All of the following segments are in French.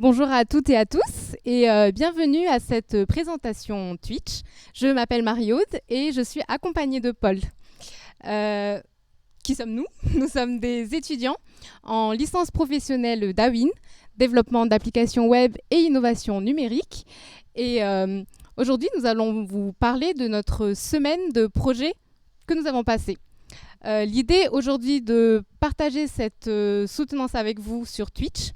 Bonjour à toutes et à tous et bienvenue à cette présentation Twitch. Je m'appelle Marie-Aude et je suis accompagnée de Paul. Qui sommes-nous? Nous sommes des étudiants en licence professionnelle d'AWIN, développement d'applications web et innovation numérique. Et aujourd'hui, nous allons vous parler de notre semaine de projets que nous avons passée. L'idée aujourd'hui de partager cette soutenance avec vous sur Twitch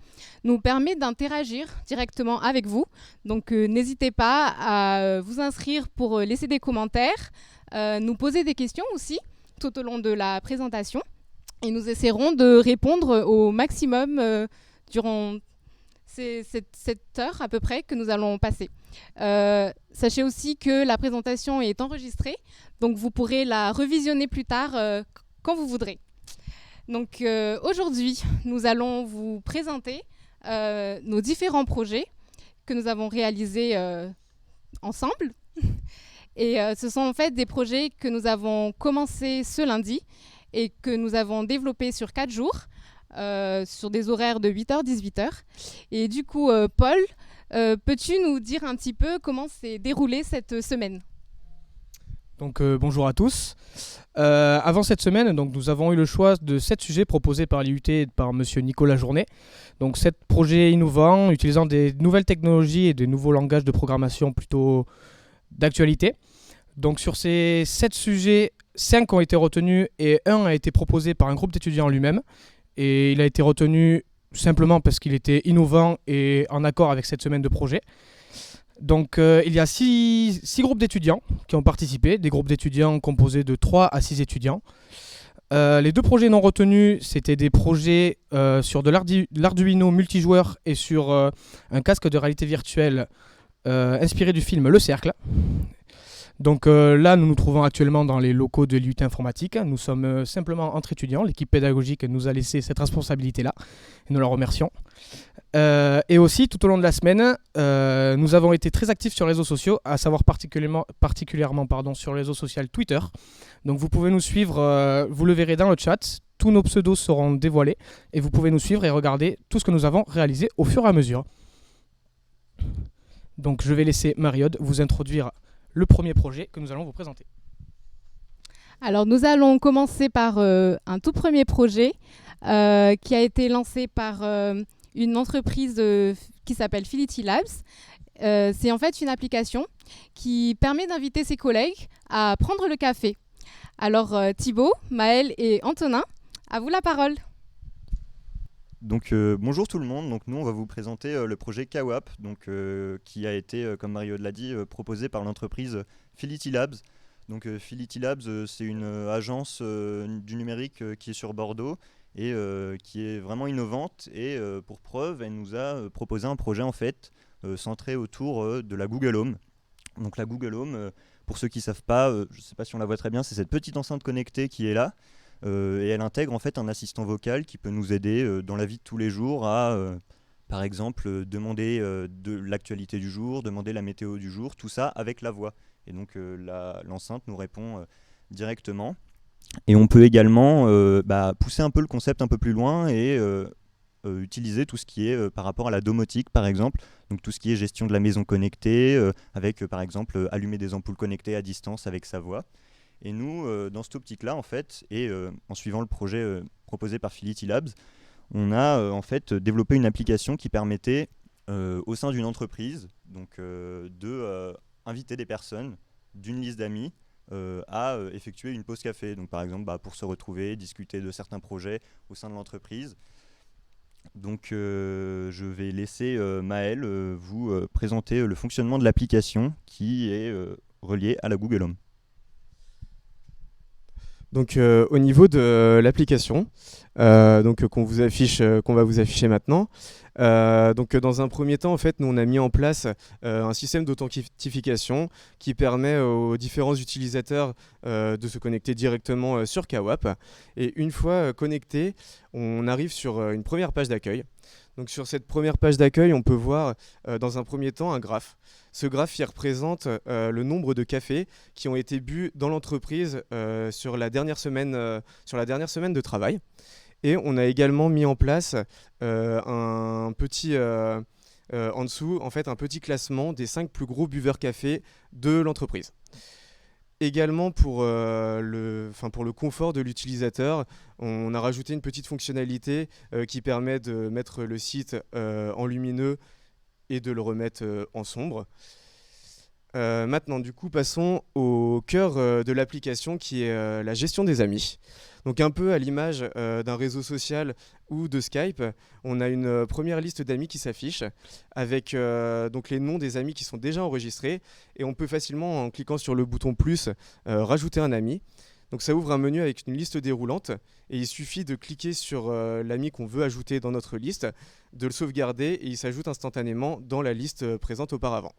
nous permet d'interagir directement avec vous. Donc n'hésitez pas à vous inscrire pour laisser des commentaires, nous poser des questions aussi tout au long de la présentation. Et nous essaierons de répondre au maximum durant cette heure à peu près que nous allons passer. Sachez aussi que la présentation est enregistrée, donc vous pourrez la revisionner plus tard quand vous voudrez. Donc aujourd'hui, nous allons vous présenter nos différents projets que nous avons réalisés ensemble. Et ce sont en fait des projets que nous avons commencés ce lundi et que nous avons développés sur 4 jours, sur des horaires de 8h-18h. Et du coup, Paul, peux-tu nous dire un petit peu comment s'est déroulée cette semaine ? Donc bonjour à tous. Avant cette semaine, donc, nous avons eu le choix de 7 sujets proposés par l'IUT et par monsieur Nicolas Journet. Donc 7 projets innovants utilisant des nouvelles technologies et des nouveaux langages de programmation plutôt d'actualité. Donc sur ces 7 sujets, 5 ont été retenus et 1 a été proposé par un groupe d'étudiants lui-même. Et il a été retenu simplement parce qu'il était innovant et en accord avec cette semaine de projet. Donc il y a 6 groupes d'étudiants qui ont participé, des groupes d'étudiants composés de 3 à 6 étudiants. Les 2 projets non retenus, c'était des projets sur de l'Arduino multijoueur et sur un casque de réalité virtuelle inspiré du film Le Cercle. Donc là, nous nous trouvons actuellement dans les locaux de l'IUT Informatique. Nous sommes simplement entre étudiants. L'équipe pédagogique nous a laissé cette responsabilité-là et nous la remercions. Et aussi, tout au long de la semaine, nous avons été très actifs sur les réseaux sociaux, à savoir particulièrement sur le réseau social Twitter. Donc vous pouvez nous suivre, vous le verrez dans le chat. Tous nos pseudos seront dévoilés et vous pouvez nous suivre et regarder tout ce que nous avons réalisé au fur et à mesure. Donc je vais laisser Marie-Aude vous introduire le premier projet que nous allons vous présenter. Alors nous allons commencer par un tout premier projet qui a été lancé par une entreprise qui s'appelle Phility Labs. C'est en fait une application qui permet d'inviter ses collègues à prendre le café. Alors Thibaut, Maël et Antonin, à vous la parole. Donc bonjour tout le monde, donc nous on va vous présenter le projet Kawap, donc, qui a été, comme Marie-Aude l'a dit, proposé par l'entreprise Phility Labs. Donc Phility Labs, c'est une agence du numérique qui est sur Bordeaux et qui est vraiment innovante et pour preuve, elle nous a proposé un projet en fait centré autour de la Google Home. Donc la Google Home, pour ceux qui ne savent pas, je ne sais pas si on la voit très bien, c'est cette petite enceinte connectée qui est là. Et elle intègre en fait un assistant vocal qui peut nous aider dans la vie de tous les jours à, par exemple, demander de l'actualité du jour, demander la météo du jour, tout ça avec la voix. Et donc l'enceinte nous répond directement. Et on peut également pousser un peu le concept un peu plus loin et utiliser tout ce qui est par rapport à la domotique par exemple, donc tout ce qui est gestion de la maison connectée, avec par exemple allumer des ampoules connectées à distance avec sa voix. Et nous, dans cette optique-là, en fait, et en suivant le projet proposé par Phility Labs, on a en fait développé une application qui permettait, au sein d'une entreprise, donc, de inviter des personnes d'une liste d'amis à effectuer une pause café. Donc, par exemple, pour se retrouver, discuter de certains projets au sein de l'entreprise. Donc, je vais laisser Maël vous présenter le fonctionnement de l'application qui est reliée à la Google Home. Donc au niveau de l'application, qu'on va vous afficher maintenant. Donc dans un premier temps, en fait, nous on a mis en place un système d'authentification qui permet aux différents utilisateurs de se connecter directement sur Kawap. Et une fois connectés, on arrive sur une première page d'accueil. Donc sur cette première page d'accueil, on peut voir dans un premier temps un graphe. Ce graphe, il représente le nombre de cafés qui ont été bu dans l'entreprise sur la dernière semaine de travail. Et on a également mis en place un petit en dessous en fait un petit classement des 5 plus gros buveurs café de l'entreprise. Également pour le confort de l'utilisateur, on a rajouté une petite fonctionnalité qui permet de mettre le site en lumineux et de le remettre en sombre. Maintenant, du coup, passons au cœur de l'application qui est la gestion des amis. Donc un peu à l'image d'un réseau social ou de Skype, on a une première liste d'amis qui s'affiche avec donc les noms des amis qui sont déjà enregistrés et on peut facilement, en cliquant sur le bouton plus, rajouter un ami. Donc ça ouvre un menu avec une liste déroulante et il suffit de cliquer sur l'ami qu'on veut ajouter dans notre liste, de le sauvegarder et il s'ajoute instantanément dans la liste présente auparavant.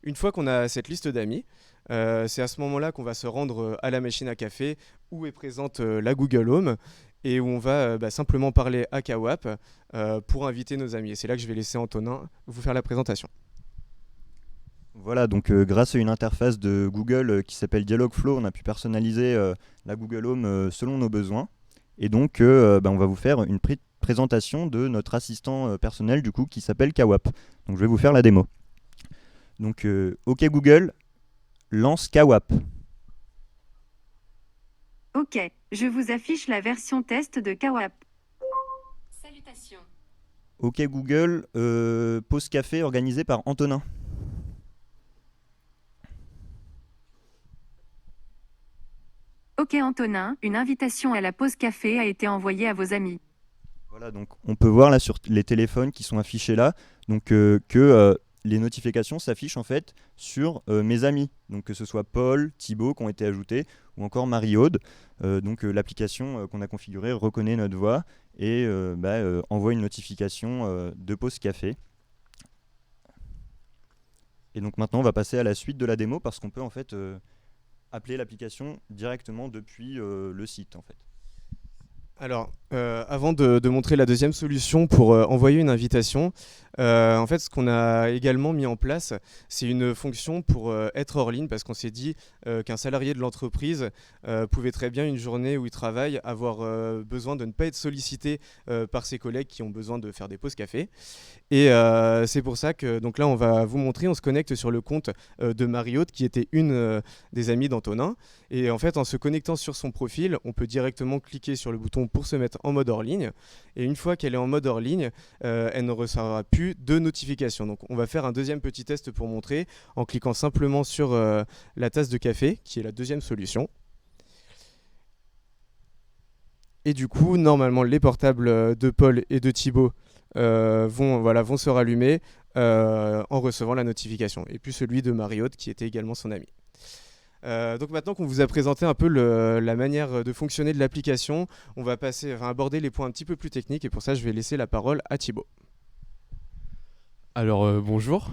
Une fois qu'on a cette liste d'amis, c'est à ce moment-là qu'on va se rendre à la machine à café où est présente la Google Home et où on va simplement parler à Kawap pour inviter nos amis. Et c'est là que je vais laisser Antonin vous faire la présentation. Voilà, donc grâce à une interface de Google qui s'appelle Dialogflow, on a pu personnaliser la Google Home selon nos besoins. Et donc, on va vous faire une présentation de notre assistant personnel du coup qui s'appelle Kawap. Donc, je vais vous faire la démo. Donc, OK Google, lance Kawap. OK, je vous affiche la version test de Kawap. Salutations. OK Google, pause café organisée par Antonin. OK Antonin, une invitation à la pause café a été envoyée à vos amis. Voilà, donc on peut voir là sur les téléphones qui sont affichés là, donc que les notifications s'affichent en fait sur mes amis, donc que ce soit Paul, Thibaut qui ont été ajoutés, ou encore Marie-Aude. Donc l'application qu'on a configurée reconnaît notre voix et envoie une notification de pause café. Et donc maintenant on va passer à la suite de la démo parce qu'on peut en fait appeler l'application directement depuis le site en fait. Alors, avant de montrer la deuxième solution pour envoyer une invitation, en fait, ce qu'on a également mis en place, c'est une fonction pour être hors ligne, parce qu'on s'est dit qu'un salarié de l'entreprise pouvait très bien, une journée où il travaille, avoir besoin de ne pas être sollicité par ses collègues qui ont besoin de faire des pauses café. Et c'est pour ça que, donc là, on va vous montrer, on se connecte sur le compte de Marie-Aude, qui était une des amies d'Antonin. Et en fait, en se connectant sur son profil, on peut directement cliquer sur le bouton pour se mettre en mode hors ligne. Et une fois qu'elle est en mode hors ligne, elle ne recevra plus de notifications. Donc on va faire un deuxième petit test pour montrer en cliquant simplement sur la tasse de café, qui est la deuxième solution. Et du coup, normalement, les portables de Paul et de Thibaut vont se rallumer en recevant la notification. Et puis celui de Marie-Aude, qui était également son ami. Donc maintenant qu'on vous a présenté un peu la manière de fonctionner de l'application, on va aborder les points un petit peu plus techniques et pour ça je vais laisser la parole à Thibaut. Alors bonjour,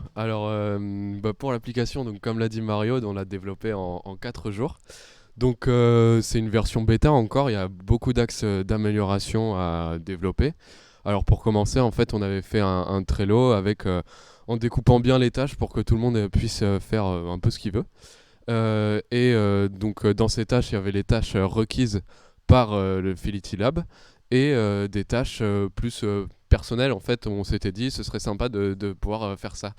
pour l'application, donc, comme l'a dit Mario, on l'a développée en 4 jours. Donc c'est une version bêta encore, il y a beaucoup d'axes d'amélioration à développer. Alors pour commencer, en fait, on avait fait un Trello en découpant bien les tâches pour que tout le monde puisse faire un peu ce qu'il veut. Donc dans ces tâches, il y avait les tâches requises par le Phility Lab et des tâches plus personnelles. En fait, on s'était dit ce serait sympa de pouvoir faire ça.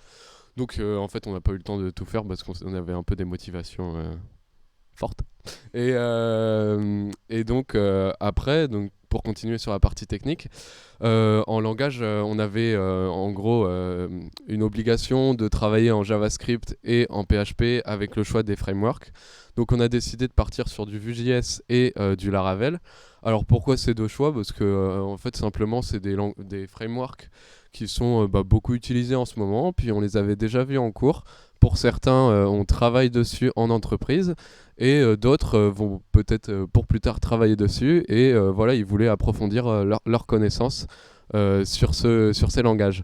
Donc en fait, on n'a pas eu le temps de tout faire parce qu'on avait un peu des motivations fortes. Et donc après, pour continuer sur la partie technique, en langage, on avait en gros une obligation de travailler en JavaScript et en PHP avec le choix des frameworks. Donc on a décidé de partir sur du Vue.js et du Laravel. Alors pourquoi ces deux choix ? Parce que en fait simplement c'est des frameworks qui sont beaucoup utilisés en ce moment, puis on les avait déjà vus en cours. Pour certains, on travaille dessus en entreprise et d'autres vont peut-être pour plus tard travailler dessus et voilà, ils voulaient approfondir leurs connaissances sur ces langages.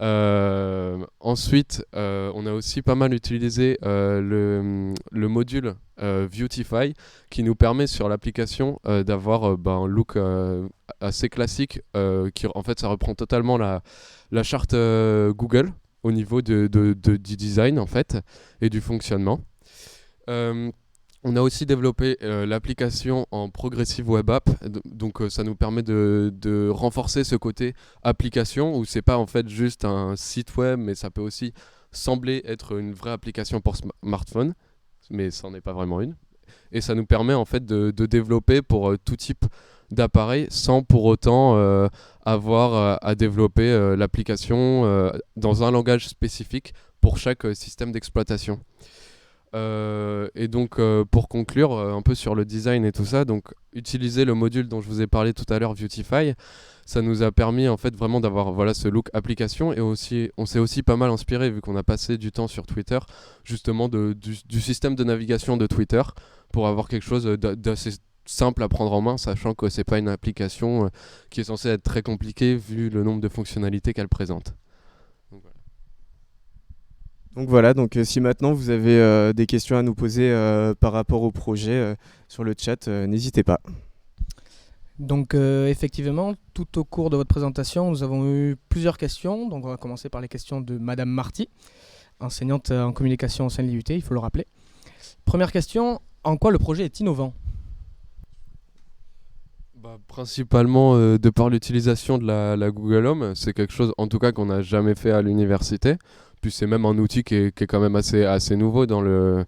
Ensuite, on a aussi pas mal utilisé le module Vuetify qui nous permet sur l'application d'avoir un look assez classique qui en fait ça reprend totalement la charte Google au niveau du design en fait et du fonctionnement. On a aussi développé l'application en Progressive Web App, donc ça nous permet de renforcer ce côté application où c'est pas en fait juste un site web, mais ça peut aussi sembler être une vraie application pour smartphone, mais ça n'en est pas vraiment une. Et ça nous permet en fait de développer pour tout type d'appareil sans pour autant avoir à développer l'application dans un langage spécifique pour chaque système d'exploitation. Et donc pour conclure un peu sur le design et tout ça, donc utiliser le module dont je vous ai parlé tout à l'heure, Beautify, ça nous a permis en fait vraiment d'avoir voilà, ce look application, et aussi, on s'est aussi pas mal inspiré vu qu'on a passé du temps sur Twitter justement du système de navigation de Twitter pour avoir quelque chose d'assez simple à prendre en main, sachant que c'est pas une application qui est censée être très compliquée vu le nombre de fonctionnalités qu'elle présente. Donc voilà, donc si maintenant vous avez des questions à nous poser par rapport au projet sur le chat, n'hésitez pas. Donc effectivement, tout au cours de votre présentation, nous avons eu plusieurs questions. Donc on va commencer par les questions de Madame Marty, enseignante en communication au sein de l'IUT, il faut le rappeler. Première question, en quoi le projet est innovant ? Principalement de par l'utilisation de la Google Home, c'est quelque chose en tout cas qu'on n'a jamais fait à l'université. Puis c'est même un outil qui est quand même assez nouveau dans le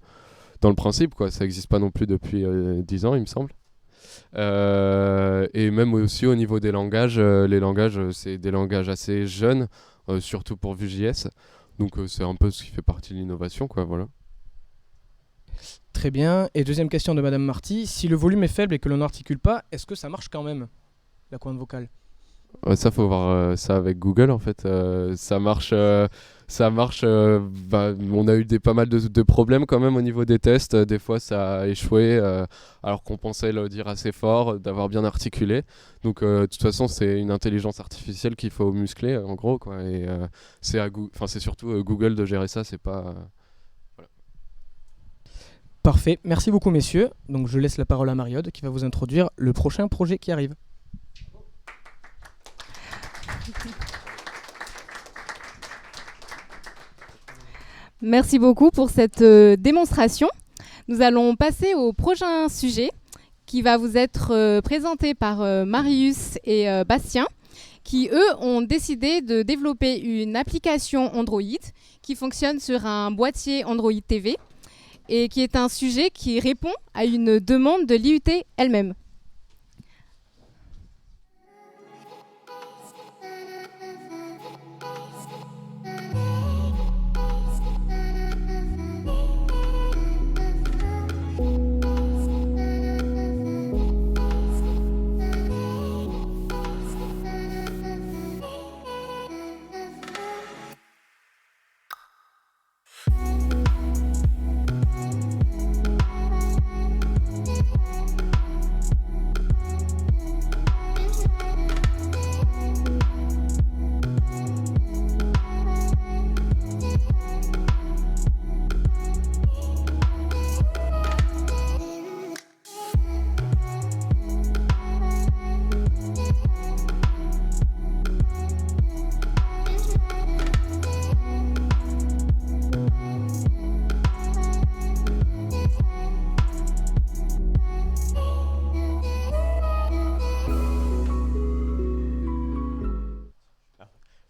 principe, quoi. Ça n'existe pas non plus depuis 10 ans, il me semble. Et même aussi au niveau des langages, les langages, c'est des langages assez jeunes, surtout pour Vue.js. Donc c'est un peu ce qui fait partie de l'innovation, quoi, voilà. Très bien. Et deuxième question de Madame Marty, si le volume est faible et que l'on n'articule pas, est-ce que ça marche quand même, la commande vocale ? Ça, faut voir ça avec Google, en fait. Ça marche. On a eu pas mal de problèmes quand même au niveau des tests. Des fois, ça a échoué alors qu'on pensait le dire assez fort, d'avoir bien articulé. Donc, de toute façon, c'est une intelligence artificielle qu'il faut muscler, en gros, quoi. Et c'est surtout Google de gérer ça. C'est pas. Voilà. Parfait. Merci beaucoup, messieurs. Donc, je laisse la parole à Mariode qui va vous introduire le prochain projet qui arrive. Merci beaucoup pour cette démonstration. Nous allons passer au prochain sujet qui va vous être présenté par Marius et Bastien, qui eux ont décidé de développer une application Android qui fonctionne sur un boîtier Android TV et qui est un sujet qui répond à une demande de l'IUT elle-même.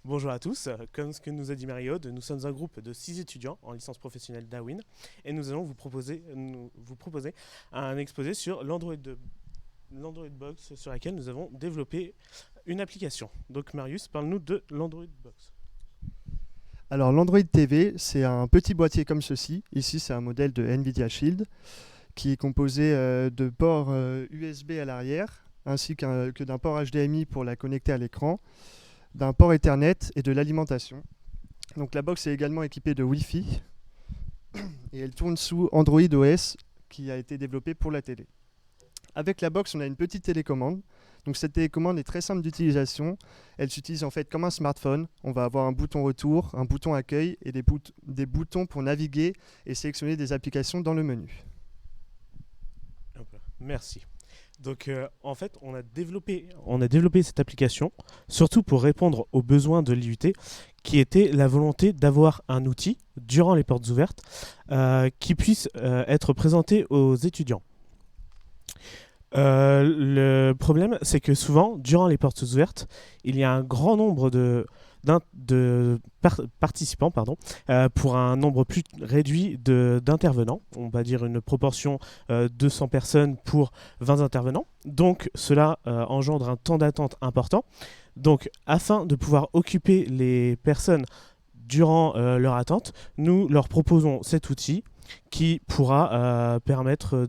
Bonjour à tous, comme ce que nous a dit Mariode, nous sommes un groupe de 6 étudiants en licence professionnelle Dawin et nous allons vous proposer un exposé sur l'Android Box sur laquelle nous avons développé une application. Donc Marius, parle-nous de l'Android Box. Alors l'Android TV, c'est un petit boîtier comme ceci. Ici, c'est un modèle de NVIDIA Shield qui est composé de ports USB à l'arrière ainsi que d'un port HDMI pour la connecter à l'écran, d'un port Ethernet et de l'alimentation. Donc la box est également équipée de Wi-Fi et elle tourne sous Android OS qui a été développé pour la télé. Avec la box, on a une petite télécommande. Donc cette télécommande est très simple d'utilisation. Elle s'utilise en fait comme un smartphone. On va avoir un bouton retour, un bouton accueil et des boutons pour naviguer et sélectionner des applications dans le menu. Merci. Donc en fait, on a développé cette application surtout pour répondre aux besoins de l'IUT, qui était la volonté d'avoir un outil durant les portes ouvertes qui puisse être présenté aux étudiants. Le problème, c'est que souvent, durant les portes ouvertes, il y a un grand nombre de participants pour un nombre plus réduit d'intervenants. On va dire une proportion 200 personnes pour 20 intervenants. Donc cela engendre un temps d'attente important. Donc afin de pouvoir occuper les personnes durant leur attente, nous leur proposons cet outil qui pourra permettre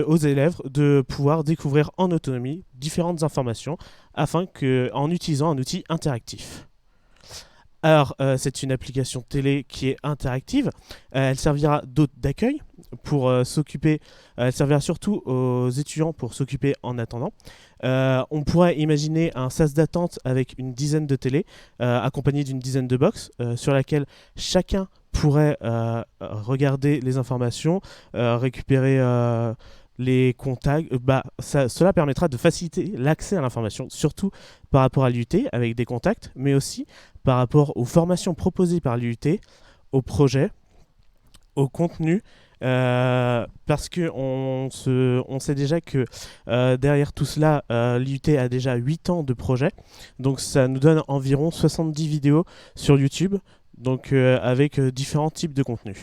aux élèves de pouvoir découvrir en autonomie différentes informations en utilisant un outil interactif. Alors, c'est une application télé qui est interactive. Elle servira d'hôte d'accueil pour s'occuper. Elle servira surtout aux étudiants pour s'occuper en attendant. On pourrait imaginer un sas d'attente avec une dizaine de télés, accompagné d'une dizaine de box, sur laquelle chacun pourrait regarder les informations, récupérer les contacts. Cela permettra de faciliter l'accès à l'information, surtout par rapport à l'IUT avec des contacts, mais aussi par rapport aux formations proposées par l'IUT, aux projets, au contenu, parce qu'on sait déjà que derrière tout cela, l'IUT a déjà 8 ans de projet, donc ça nous donne environ 70 vidéos sur YouTube, donc avec différents types de contenus.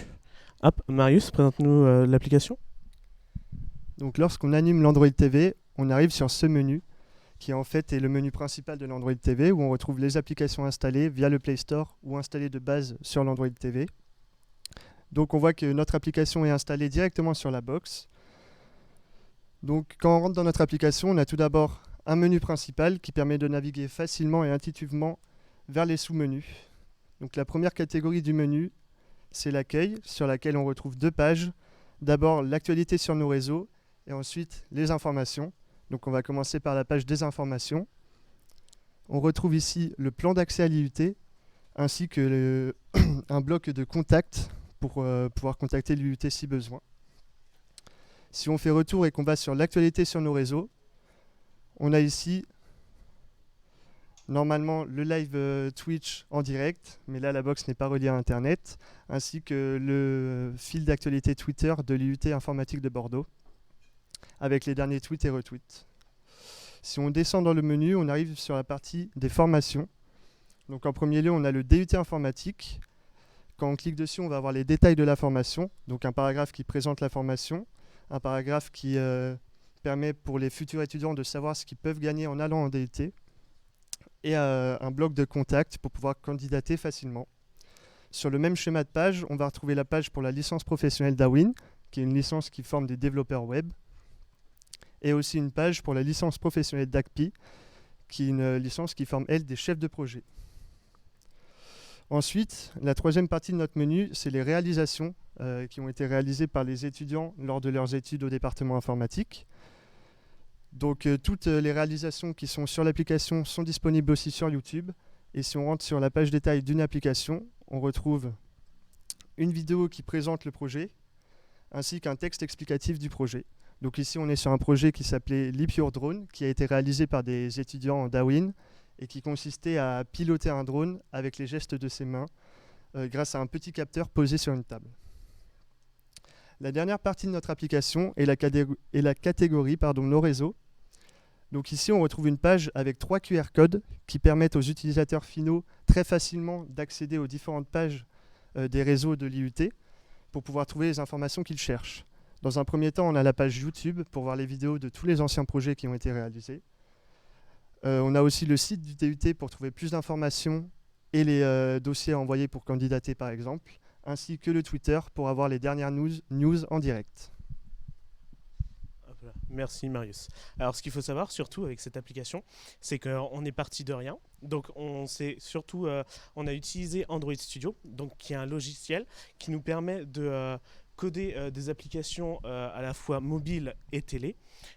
Hop, Marius, présente-nous l'application. Donc lorsqu'on anime l'Android TV, on arrive sur ce menu qui en fait est le menu principal de l'Android TV où on retrouve les applications installées via le Play Store ou installées de base sur l'Android TV. Donc on voit que notre application est installée directement sur la box. Donc quand on rentre dans notre application, on a tout d'abord un menu principal qui permet de naviguer facilement et intuitivement vers les sous-menus. Donc la première catégorie du menu, c'est l'accueil, sur laquelle on retrouve 2 pages. D'abord l'actualité sur nos réseaux et ensuite les informations. Donc on va commencer par la page des informations. On retrouve ici le plan d'accès à l'IUT ainsi que un bloc de contact pour pouvoir contacter l'IUT si besoin. Si on fait retour et qu'on va sur l'actualité sur nos réseaux, on a ici normalement le live Twitch en direct, mais là la box n'est pas reliée à Internet, ainsi que le fil d'actualité Twitter de l'IUT Informatique de Bordeaux, avec les derniers tweets et retweets. Si on descend dans le menu, on arrive sur la partie des formations. Donc en premier lieu, on a le DUT Informatique. Quand on clique dessus, on va avoir les détails de la formation, donc un paragraphe qui présente la formation, un paragraphe qui permet pour les futurs étudiants de savoir ce qu'ils peuvent gagner en allant en DUT, et un bloc de contact pour pouvoir candidater facilement. Sur le même schéma de page, on va retrouver la page pour la licence professionnelle Dawin, qui est une licence qui forme des développeurs web, et aussi une page pour la licence professionnelle d'ACPI, qui est une licence qui forme, elle, des chefs de projet. Ensuite, la troisième partie de notre menu, c'est les réalisations qui ont été réalisées par les étudiants lors de leurs études au département informatique. Donc toutes les réalisations qui sont sur l'application sont disponibles aussi sur YouTube. Et si on rentre sur la page détail d'une application, on retrouve une vidéo qui présente le projet, ainsi qu'un texte explicatif du projet. Donc ici, on est sur un projet qui s'appelait Leap Your Drone, qui a été réalisé par des étudiants en Dawin et qui consistait à piloter un drone avec les gestes de ses mains grâce à un petit capteur posé sur une table. La dernière partie de notre application est la catégorie nos réseaux. Donc ici, on retrouve une page avec 3 QR codes qui permettent aux utilisateurs finaux très facilement d'accéder aux différentes pages des réseaux de l'IUT pour pouvoir trouver les informations qu'ils cherchent. Dans un premier temps, on a la page YouTube pour voir les vidéos de tous les anciens projets qui ont été réalisés. On a aussi le site du DUT pour trouver plus d'informations et les dossiers à envoyer pour candidater par exemple, ainsi que le Twitter pour avoir les dernières news en direct. Merci Marius. Alors ce qu'il faut savoir surtout avec cette application, c'est qu'on est parti de rien. Donc on a utilisé Android Studio, donc qui est un logiciel qui nous permet de coder des applications à la fois mobiles et télé.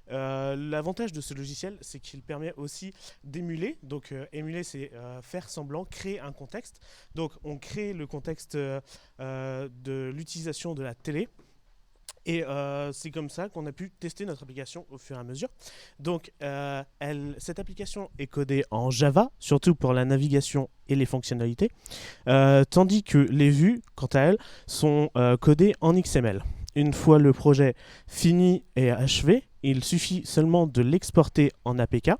L'avantage de ce logiciel, c'est qu'il permet aussi d'émuler. Donc émuler, c'est faire semblant, créer un contexte. Donc on crée le contexte de l'utilisation de la télé. Et c'est comme ça qu'on a pu tester notre application au fur et à mesure. Donc cette application est codée en Java, surtout pour la navigation et les fonctionnalités, tandis que les vues, quant à elles, sont codées en XML. Une fois le projet fini et achevé, il suffit seulement de l'exporter en APK.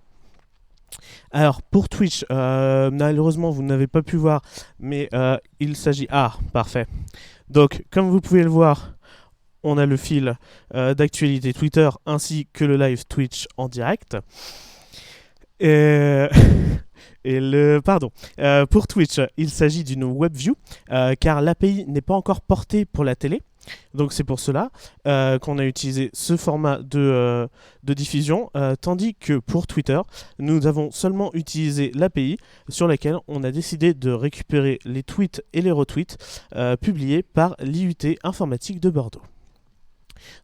Alors pour Twitch, malheureusement vous n'avez pas pu voir, mais il s'agit... Ah, parfait. Donc comme vous pouvez le voir, on a le fil d'actualité Twitter ainsi que le live Twitch en direct. Pour Twitch, il s'agit d'une WebView car l'API n'est pas encore portée pour la télé. Donc c'est pour cela qu'on a utilisé ce format de diffusion, tandis que pour Twitter, nous avons seulement utilisé l'API sur laquelle on a décidé de récupérer les tweets et les retweets publiés par l'IUT informatique de Bordeaux.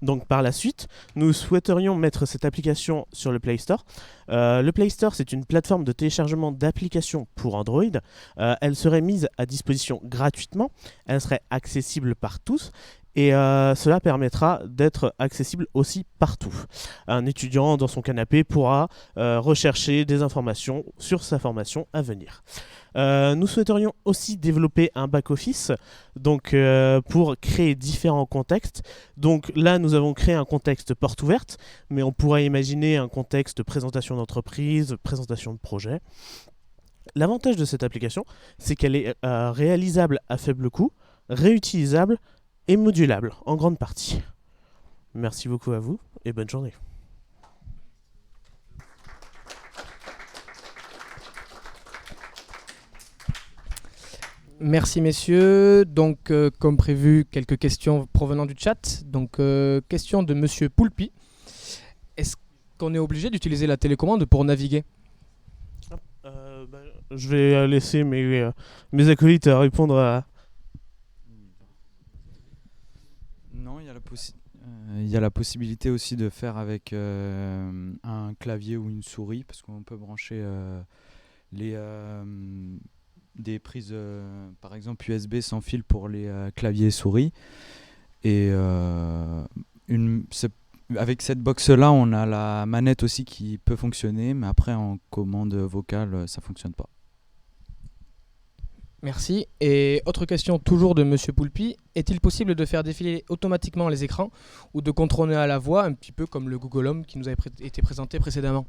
Donc par la suite, nous souhaiterions mettre cette application sur le Play Store. Le Play Store, c'est une plateforme de téléchargement d'applications pour Android. Elle serait mise à disposition gratuitement. Elle serait accessible par tous. Et cela permettra d'être accessible aussi partout. Un étudiant dans son canapé pourra rechercher des informations sur sa formation à venir. Nous souhaiterions aussi développer un back-office donc, pour créer différents contextes. Donc là, nous avons créé un contexte porte ouverte, mais on pourrait imaginer un contexte présentation d'entreprise, présentation de projet. L'avantage de cette application, c'est qu'elle est réalisable à faible coût, réutilisable et modulable en grande partie. Merci beaucoup à vous et bonne journée. Merci messieurs. Donc comme prévu, quelques questions provenant du chat. Donc question de monsieur Poulpi. Est-ce qu'on est obligé d'utiliser la télécommande pour naviguer ? Je vais laisser mes acolytes répondre à... Non, il y a la possibilité aussi de faire avec un clavier ou une souris, parce qu'on peut brancher des prises, par exemple USB sans fil pour les claviers et souris. Et avec cette box-là, on a la manette aussi qui peut fonctionner, mais après en commande vocale, ça ne fonctionne pas. Merci. Et autre question toujours de monsieur Poulpi. Est-il possible de faire défiler automatiquement les écrans ou de contrôler à la voix, un petit peu comme le Google Home qui nous avait été présenté précédemment ?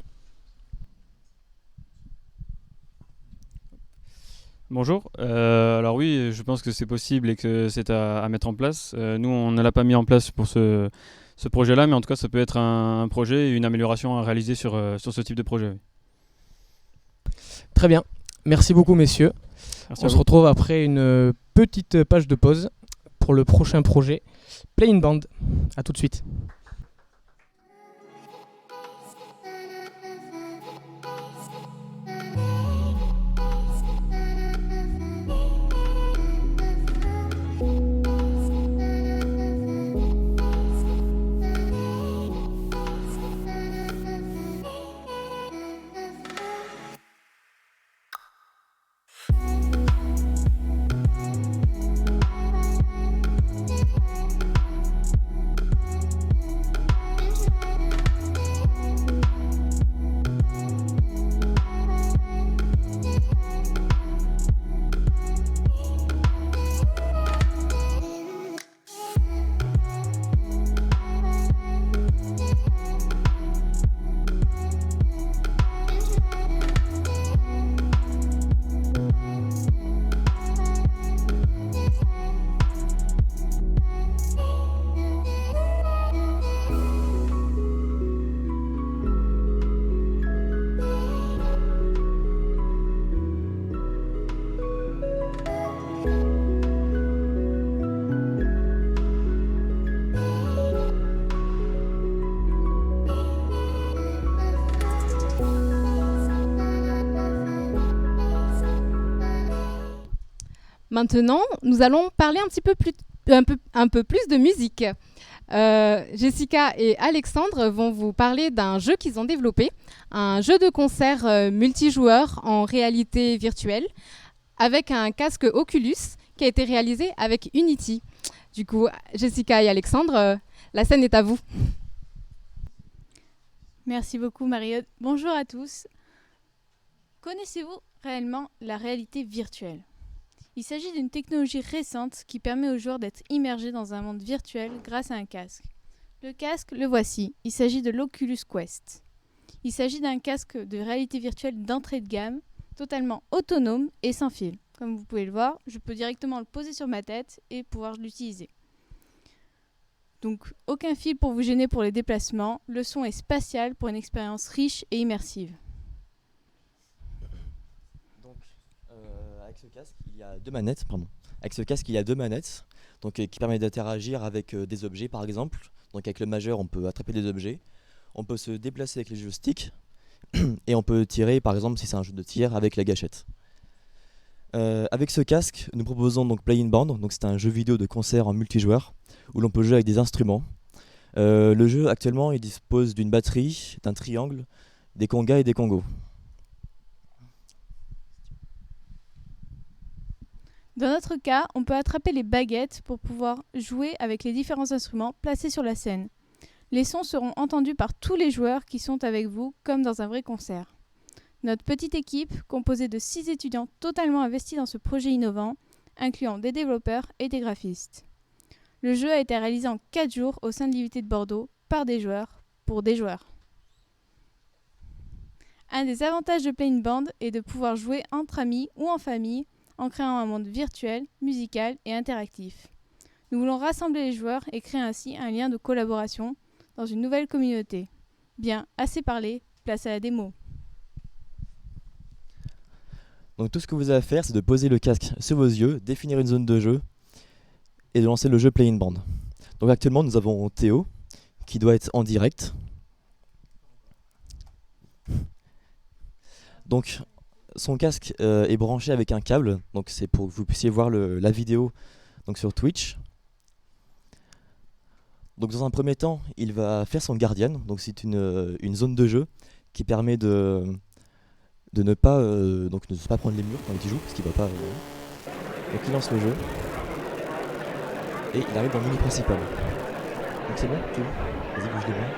Bonjour. Alors oui, je pense que c'est possible et que c'est à mettre en place. Nous, on ne l'a pas mis en place pour ce projet-là, mais en tout cas, ça peut être un projet et une amélioration à réaliser sur ce type de projet. Oui. Très bien. Merci beaucoup, messieurs. On se retrouve après une petite page de pause pour le prochain projet Play in Band. A tout de suite. Maintenant, nous allons parler un peu plus de musique. Jessica et Alexandre vont vous parler d'un jeu qu'ils ont développé, un jeu de concert multijoueur en réalité virtuelle avec un casque Oculus qui a été réalisé avec Unity. Du coup, Jessica et Alexandre, La scène est à vous. Merci beaucoup Marie-Aude. Bonjour à tous. Connaissez-vous réellement la réalité virtuelle ? Il s'agit d'une technologie récente qui permet aux joueurs d'être immergés dans un monde virtuel grâce à un casque. Le casque, le voici. Il s'agit de l'Oculus Quest. Il s'agit d'un casque de réalité virtuelle d'entrée de gamme, totalement autonome et sans fil. Comme vous pouvez le voir, je peux directement le poser sur ma tête et pouvoir l'utiliser. Donc, aucun fil pour vous gêner pour les déplacements. Le son est spatial pour une expérience riche et immersive. Donc, avec ce casque, il y a deux manettes. Avec ce casque, il y a deux manettes, donc qui permettent d'interagir avec des objets, par exemple. Donc, avec le majeur, on peut attraper des objets. On peut se déplacer avec les joysticks et on peut tirer, par exemple, si c'est un jeu de tir, avec la gâchette. Avec ce casque, nous proposons donc Play in Band. Donc, c'est un jeu vidéo de concert en multijoueur où l'on peut jouer avec des instruments. Le jeu actuellement il dispose d'une batterie, d'un triangle, des congas et des congos. Dans notre cas, on peut attraper les baguettes pour pouvoir jouer avec les différents instruments placés sur la scène. Les sons seront entendus par tous les joueurs qui sont avec vous, comme dans un vrai concert. Notre petite équipe, composée de 6 étudiants totalement investis dans ce projet innovant, incluant des développeurs et des graphistes. Le jeu a été réalisé en 4 jours au sein de l'IUT de Bordeaux, par des joueurs, pour des joueurs. Un des avantages de Play in Band est de pouvoir jouer entre amis ou en famille, en créant un monde virtuel, musical et interactif. Nous voulons rassembler les joueurs et créer ainsi un lien de collaboration dans une nouvelle communauté. Bien, assez parlé, place à la démo. Donc tout ce que vous avez à faire, c'est de poser le casque sur vos yeux, définir une zone de jeu et de lancer le jeu Play in Band. Donc actuellement, nous avons Théo qui doit être en direct. Donc son casque est branché avec un câble, donc c'est pour que vous puissiez voir la vidéo donc sur Twitch. Donc dans un premier temps, il va faire son Guardian, donc c'est une zone de jeu qui permet de ne pas prendre les murs quand il joue, parce qu'il va pas. Donc il lance le jeu et il arrive dans le menu principal. Donc c'est bon, Théo ? Vas-y, bouge les mains.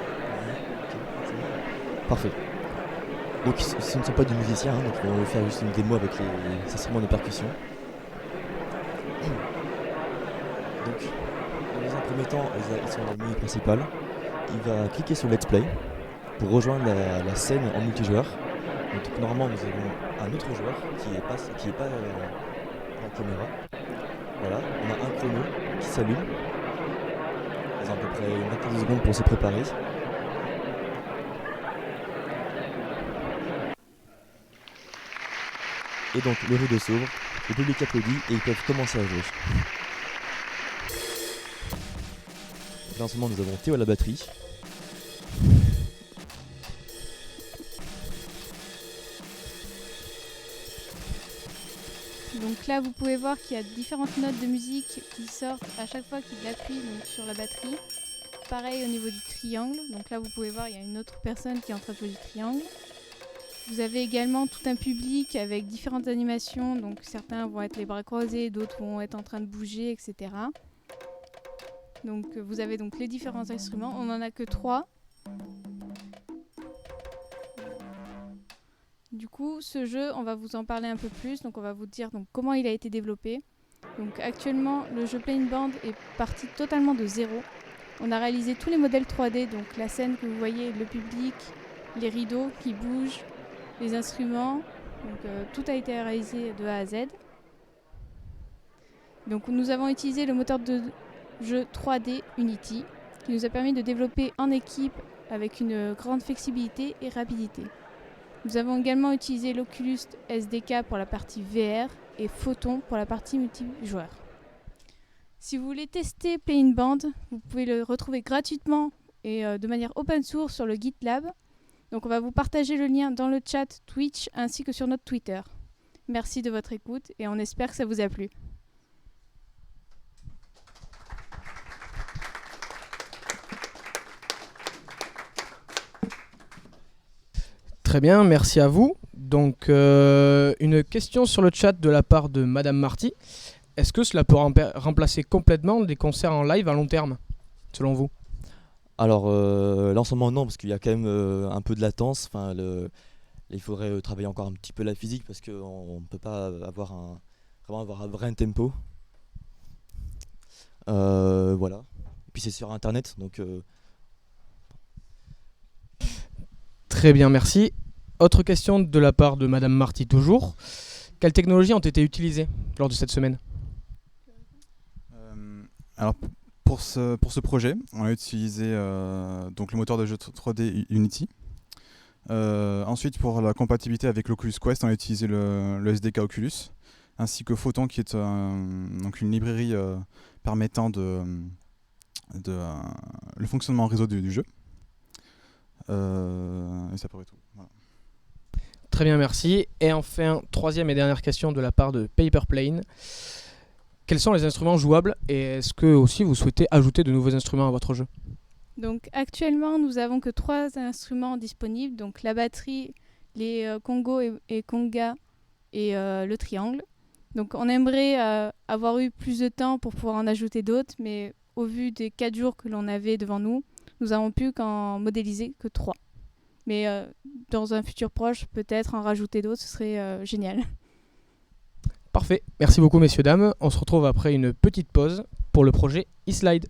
Okay, c'est bon. Parfait. Donc ce ne sont pas des musiciens, donc ils vont faire juste une démo avec les instruments de percussion. Donc dans un premier temps, ils sont dans le menu principal. Il va cliquer sur Let's Play pour rejoindre la scène en multijoueur. Donc normalement nous avons un autre joueur qui est pas en caméra. Voilà, on a un chrono qui s'allume. Ils ont à peu près une vingtaine de secondes pour se préparer. Et donc le rideau s'ouvre, le public applaudit et ils peuvent commencer à jouer. Donc là en ce moment nous avons Théo à la batterie. Donc là vous pouvez voir qu'il y a différentes notes de musique qui sortent à chaque fois qu'il appuie sur la batterie. Pareil au niveau du triangle, donc là vous pouvez voir il y a une autre personne qui est en train de jouer du triangle. Vous avez également tout un public avec différentes animations, donc certains vont être les bras croisés, d'autres vont être en train de bouger, etc. Donc vous avez donc les différents instruments, on n'en a que 3. Du coup, ce jeu, on va vous en parler un peu plus, donc on va vous dire donc, comment il a été développé. Donc actuellement, le jeu Play in Band est parti totalement de zéro. On a réalisé tous les modèles 3D, donc la scène que vous voyez, le public, les rideaux qui bougent, les instruments, donc tout a été réalisé de A à Z. Donc nous avons utilisé le moteur de jeu 3D Unity qui nous a permis de développer en équipe avec une grande flexibilité et rapidité. Nous avons également utilisé l'Oculus SDK pour la partie VR et Photon pour la partie multijoueur. Si vous voulez tester Play in Band, vous pouvez le retrouver gratuitement et de manière open source sur le GitLab. Donc on va vous partager le lien dans le chat Twitch ainsi que sur notre Twitter. Merci de votre écoute et on espère que ça vous a plu. Très bien, merci à vous. Donc une question sur le chat de la part de Madame Marty. Est-ce que cela peut remplacer complètement des concerts en live à long terme, selon vous ? Alors là en ce moment non, parce qu'il y a quand même un peu de latence. Enfin, il faudrait travailler encore un petit peu la physique parce qu'on ne peut pas vraiment avoir un vrai tempo. Voilà. Et puis c'est sur internet, donc Très bien, merci. Autre question de la part de Madame Marty toujours. Quelles technologies ont été utilisées lors de cette semaine? Alors pour ce projet, on a utilisé donc le moteur de jeu 3D Unity. Ensuite, pour la compatibilité avec l'Oculus Quest, on a utilisé le SDK Oculus, ainsi que Photon, qui est donc une librairie permettant le fonctionnement en réseau du jeu. Et c'est à peu près tout. Voilà. Très bien, merci. Et enfin, troisième et dernière question de la part de Paperplane. Quels sont les instruments jouables et est-ce que aussi vous souhaitez ajouter de nouveaux instruments à votre jeu? Donc actuellement, nous avons que 3 instruments disponibles, donc la batterie, les congos et congas et le triangle. Donc on aimerait avoir eu plus de temps pour pouvoir en ajouter d'autres, mais au vu des 4 jours que l'on avait devant nous, nous n'avons pu qu'en modéliser que 3. Mais dans un futur proche, peut-être en rajouter d'autres, ce serait génial. Parfait. Merci beaucoup, messieurs, dames. On se retrouve après une petite pause pour le projet eSlide.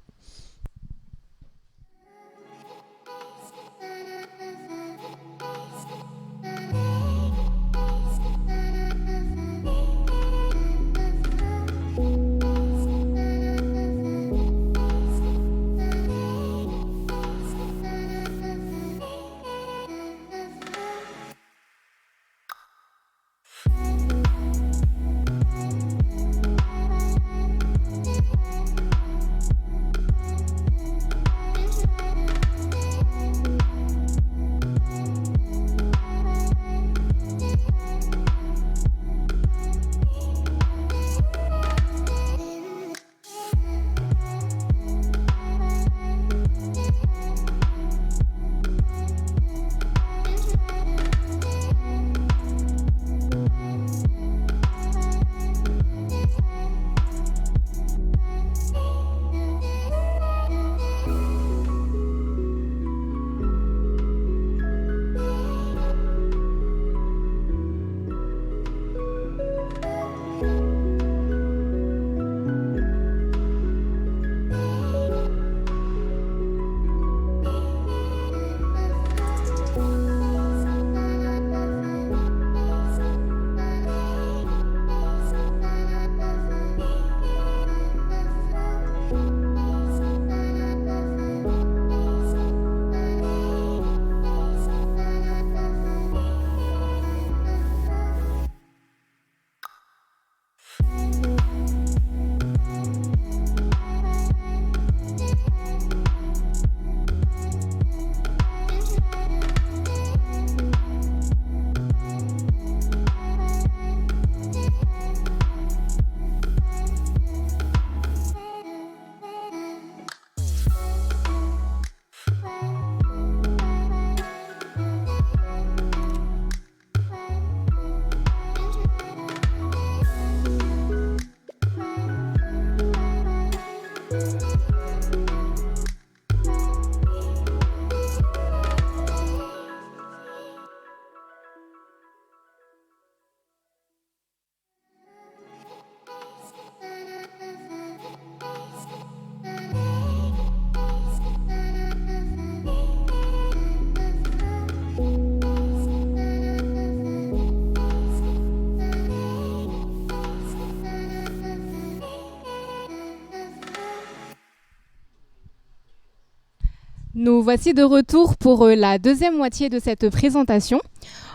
Nous voici de retour pour la deuxième moitié de cette présentation.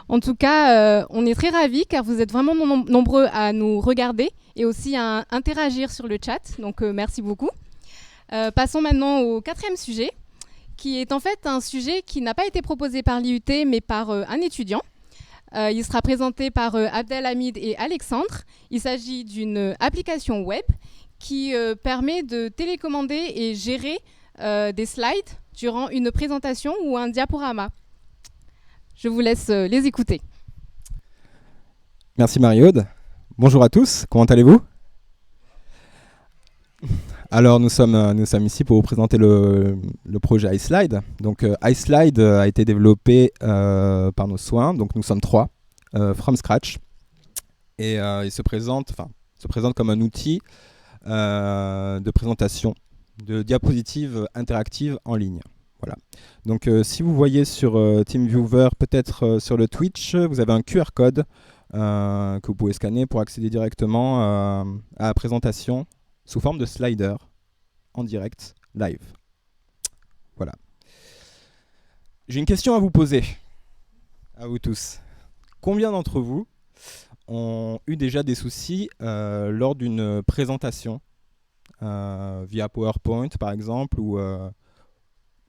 En tout cas, on est très ravis car vous êtes vraiment nombreux à nous regarder et aussi à interagir sur le chat. Donc, merci beaucoup. Passons maintenant au 4e sujet, qui est en fait un sujet qui n'a pas été proposé par l'IUT, mais par un étudiant. Il sera présenté par Abdelhamid et Alexandre. Il s'agit d'une application web qui permet de télécommander et gérer des slides durant une présentation ou un diaporama. Je vous laisse les écouter. Merci Marie-Aude. Bonjour à tous, comment allez-vous? Alors nous sommes ici pour vous présenter le projet iSlide. Donc iSlide a été développé par nos soins, donc nous sommes 3, from scratch. Et il se présente comme un outil de présentation de diapositives interactives en ligne. Voilà. Donc si vous voyez sur TeamViewer, peut-être sur le Twitch, vous avez un QR code que vous pouvez scanner pour accéder directement à la présentation sous forme de slider en direct, live. Voilà. J'ai une question à vous poser, à vous tous. Combien d'entre vous ont eu déjà des soucis lors d'une présentation via PowerPoint par exemple, ou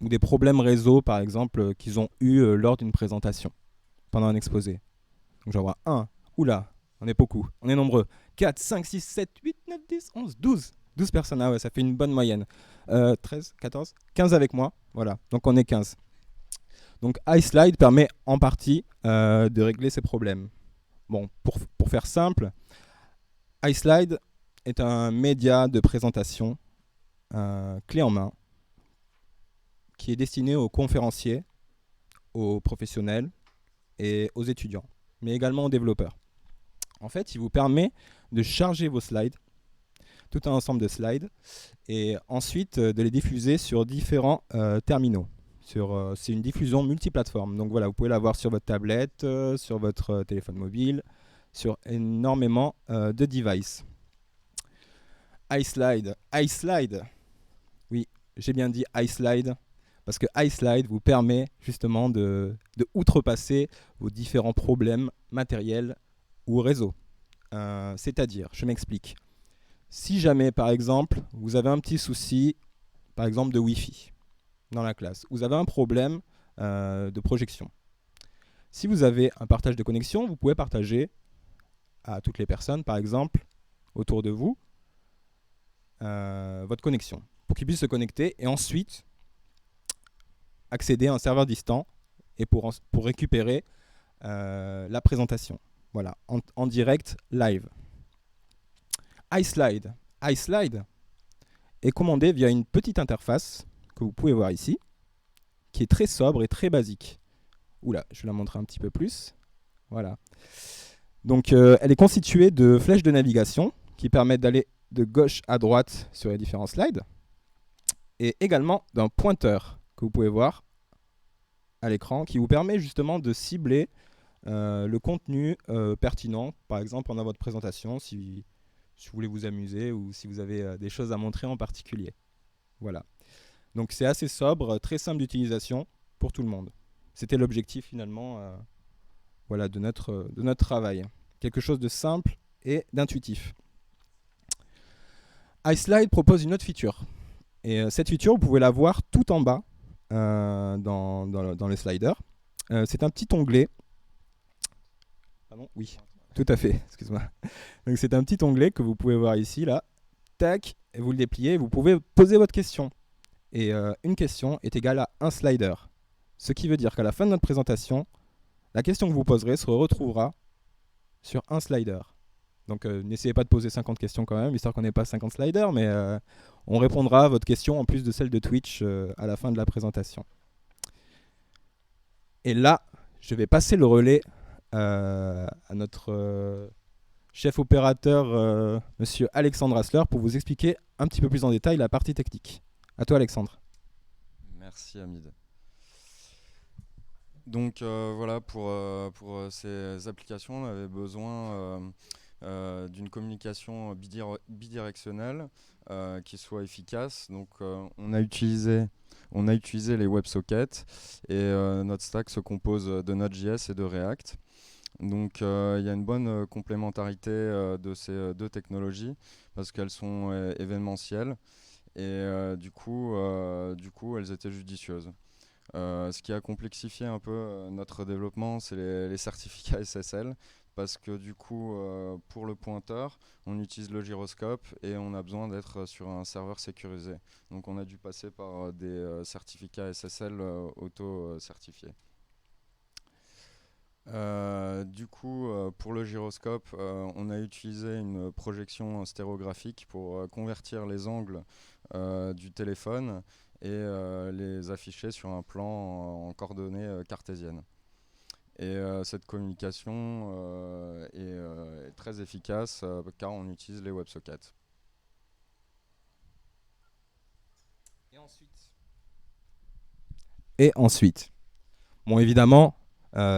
des problèmes réseau par exemple qu'ils ont eu lors d'une présentation pendant un exposé? Donc j'en vois 1, oula, on est beaucoup, on est nombreux, 4, 5, 6, 7, 8, 9, 10, 11, 12 personnes, ah ouais, ça fait une bonne moyenne. 13, 14, 15 avec moi, voilà, donc on est 15. Donc iSlide permet en partie de régler ces problèmes. Bon, pour faire simple, iSlide est un média de présentation clé en main qui est destiné aux conférenciers, aux professionnels et aux étudiants, mais également aux développeurs. En fait, il vous permet de charger vos slides, tout un ensemble de slides, et ensuite de les diffuser sur différents terminaux. C'est une diffusion multiplateforme. Donc voilà, vous pouvez l'avoir sur votre tablette, sur votre téléphone mobile, sur énormément de devices. iSlide. Oui, j'ai bien dit iSlide, parce que iSlide vous permet justement de outrepasser vos différents problèmes matériels ou réseau. C'est-à-dire, je m'explique. Si jamais, par exemple, vous avez un petit souci, par exemple de Wi-Fi dans la classe, vous avez un problème de projection. Si vous avez un partage de connexion, vous pouvez partager à toutes les personnes, par exemple, autour de vous, votre connexion, pour qu'ils puissent se connecter et ensuite accéder à un serveur distant et pour récupérer la présentation. Voilà, en direct, live. iSlide est commandé via une petite interface que vous pouvez voir ici, qui est très sobre et très basique. Oula, je vais la montrer un petit peu plus. Voilà. Donc, elle est constituée de flèches de navigation qui permettent d'aller de gauche à droite sur les différents slides, et également d'un pointeur que vous pouvez voir à l'écran, qui vous permet justement de cibler le contenu pertinent, par exemple pendant votre présentation, si vous voulez vous amuser ou si vous avez des choses à montrer en particulier. Voilà. Donc c'est assez sobre, très simple d'utilisation pour tout le monde. C'était l'objectif finalement voilà, de notre travail. Quelque chose de simple et d'intuitif. iSlide propose une autre feature. Et cette feature, vous pouvez la voir tout en bas dans le slider. C'est un petit onglet. Pardon, oui, tout à fait, excuse-moi. Donc c'est un petit onglet que vous pouvez voir ici, là. Tac, et vous le dépliez, vous pouvez poser votre question. Et une question est égale à un slider. Ce qui veut dire qu'à la fin de notre présentation, la question que vous poserez se retrouvera sur un slider. Donc n'essayez pas de poser 50 questions quand même, histoire qu'on n'ait pas 50 sliders, mais on répondra à votre question en plus de celle de Twitch à la fin de la présentation. Et là, je vais passer le relais à notre chef opérateur, monsieur Alexandre Hassler, pour vous expliquer un petit peu plus en détail la partie technique. À toi Alexandre. Merci Hamid. Donc voilà, pour ces applications, on avait besoin d'une communication bidirectionnelle qui soit efficace. Donc on a utilisé les WebSockets et notre stack se compose de Node.js et de React. Donc il y a une bonne complémentarité de ces deux technologies parce qu'elles sont événementielles et du coup elles étaient judicieuses. Ce qui a complexifié un peu notre développement, c'est les certificats SSL, parce que du coup, pour le pointeur, on utilise le gyroscope et on a besoin d'être sur un serveur sécurisé. Donc on a dû passer par des certificats SSL auto-certifiés. Du coup, pour le gyroscope, on a utilisé une projection stéréographique pour convertir les angles du téléphone et les afficher sur un plan en coordonnées cartésiennes. Et cette communication est très efficace car on utilise les WebSockets. Et ensuite, bon évidemment,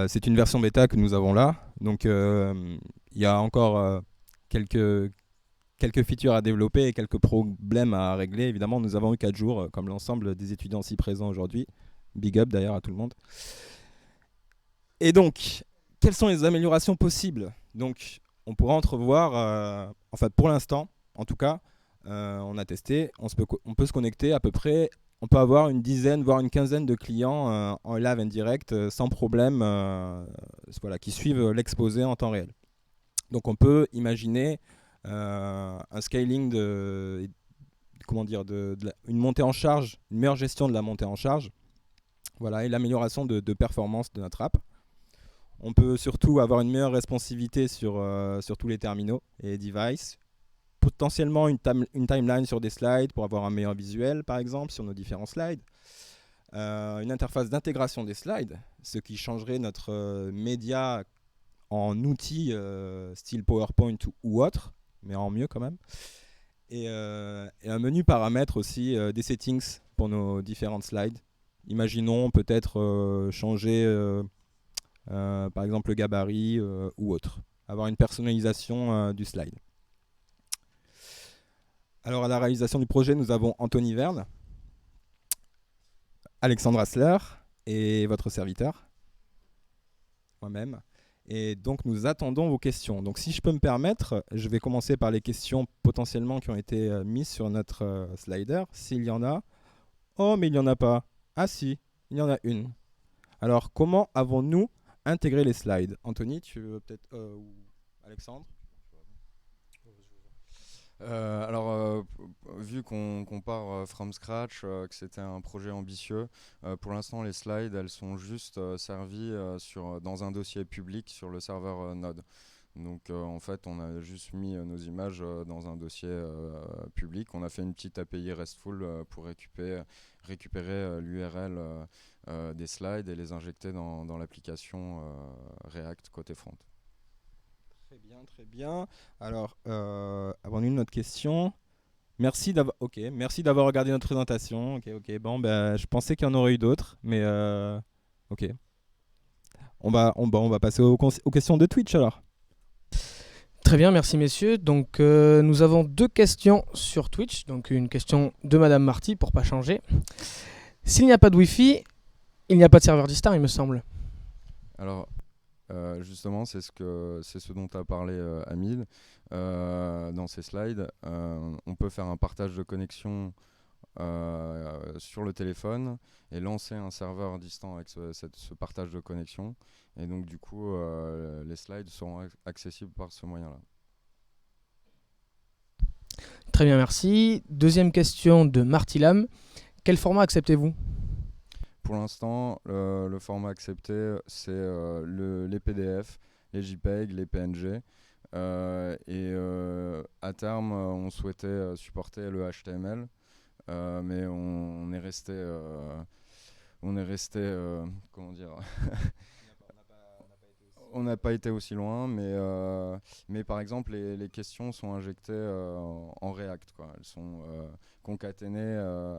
c'est une version bêta que nous avons là, donc il y a encore quelques features à développer et quelques problèmes à régler. Évidemment, nous avons eu 4 jours, comme l'ensemble des étudiants ici présents aujourd'hui. Big up d'ailleurs à tout le monde. Et donc, quelles sont les améliorations possibles? Donc, on pourra entrevoir, enfin pour l'instant, en tout cas, on a testé, on peut se connecter à peu près, on peut avoir une dizaine, voire une quinzaine de clients en live and direct sans problème, voilà, qui suivent l'exposé en temps réel. Donc, on peut imaginer un scaling une montée en charge, une meilleure gestion de la montée en charge, voilà, et l'amélioration de performance de notre app. On peut surtout avoir une meilleure responsivité sur tous les terminaux et devices. Potentiellement une timeline sur des slides pour avoir un meilleur visuel, par exemple, sur nos différents slides. Une interface d'intégration des slides, ce qui changerait notre média en outil style PowerPoint ou autre, mais en mieux quand même. Et un menu paramètres aussi, des settings pour nos différentes slides. Imaginons peut-être changer par exemple le gabarit ou autre. Avoir une personnalisation du slide. Alors à la réalisation du projet, nous avons Anthony Verne, Alexandre Hassler et votre serviteur, moi-même. Et donc nous attendons vos questions. Donc si je peux me permettre, je vais commencer par les questions potentiellement qui ont été mises sur notre slider. S'il y en a. Oh mais il n'y en a pas. Ah si, il y en a une. Alors comment avons-nous intégré les slides? Anthony, tu veux peut-être... ou Alexandre? Vu qu'on part from scratch, que c'était un projet ambitieux, pour l'instant les slides elles sont juste servies dans un dossier public sur le serveur Node. Donc en fait on a juste mis nos images dans un dossier public. On a fait une petite API RESTful pour récupérer l'URL des slides et les injecter dans l'application React côté front. Très bien, très bien. Alors, avons-nous une autre question? Merci d'avoir regardé notre présentation. Ok. Bon, je pensais qu'il y en aurait eu d'autres, mais ok. On va passer aux questions de Twitch alors. Très bien, merci messieurs. Donc nous avons 2 questions sur Twitch. Donc une question de Madame Marty pour pas changer. S'il n'y a pas de Wi-Fi, il n'y a pas de serveur Distar, il me semble. Alors justement, c'est ce dont a parlé Hamid dans ses slides. On peut faire un partage de connexion sur le téléphone et lancer un serveur distant avec ce partage de connexion. Et donc du coup, les slides seront accessibles par ce moyen-là. Très bien, merci. Deuxième question de Marty Lam. Quel format acceptez-vous? Pour l'instant, le format accepté, c'est les PDF, les JPEG, les PNG. À terme, on souhaitait supporter le HTML, mais on est resté comment dire on n'a pas été aussi loin, mais par exemple, les questions sont injectées en React, quoi. Elles sont concaténées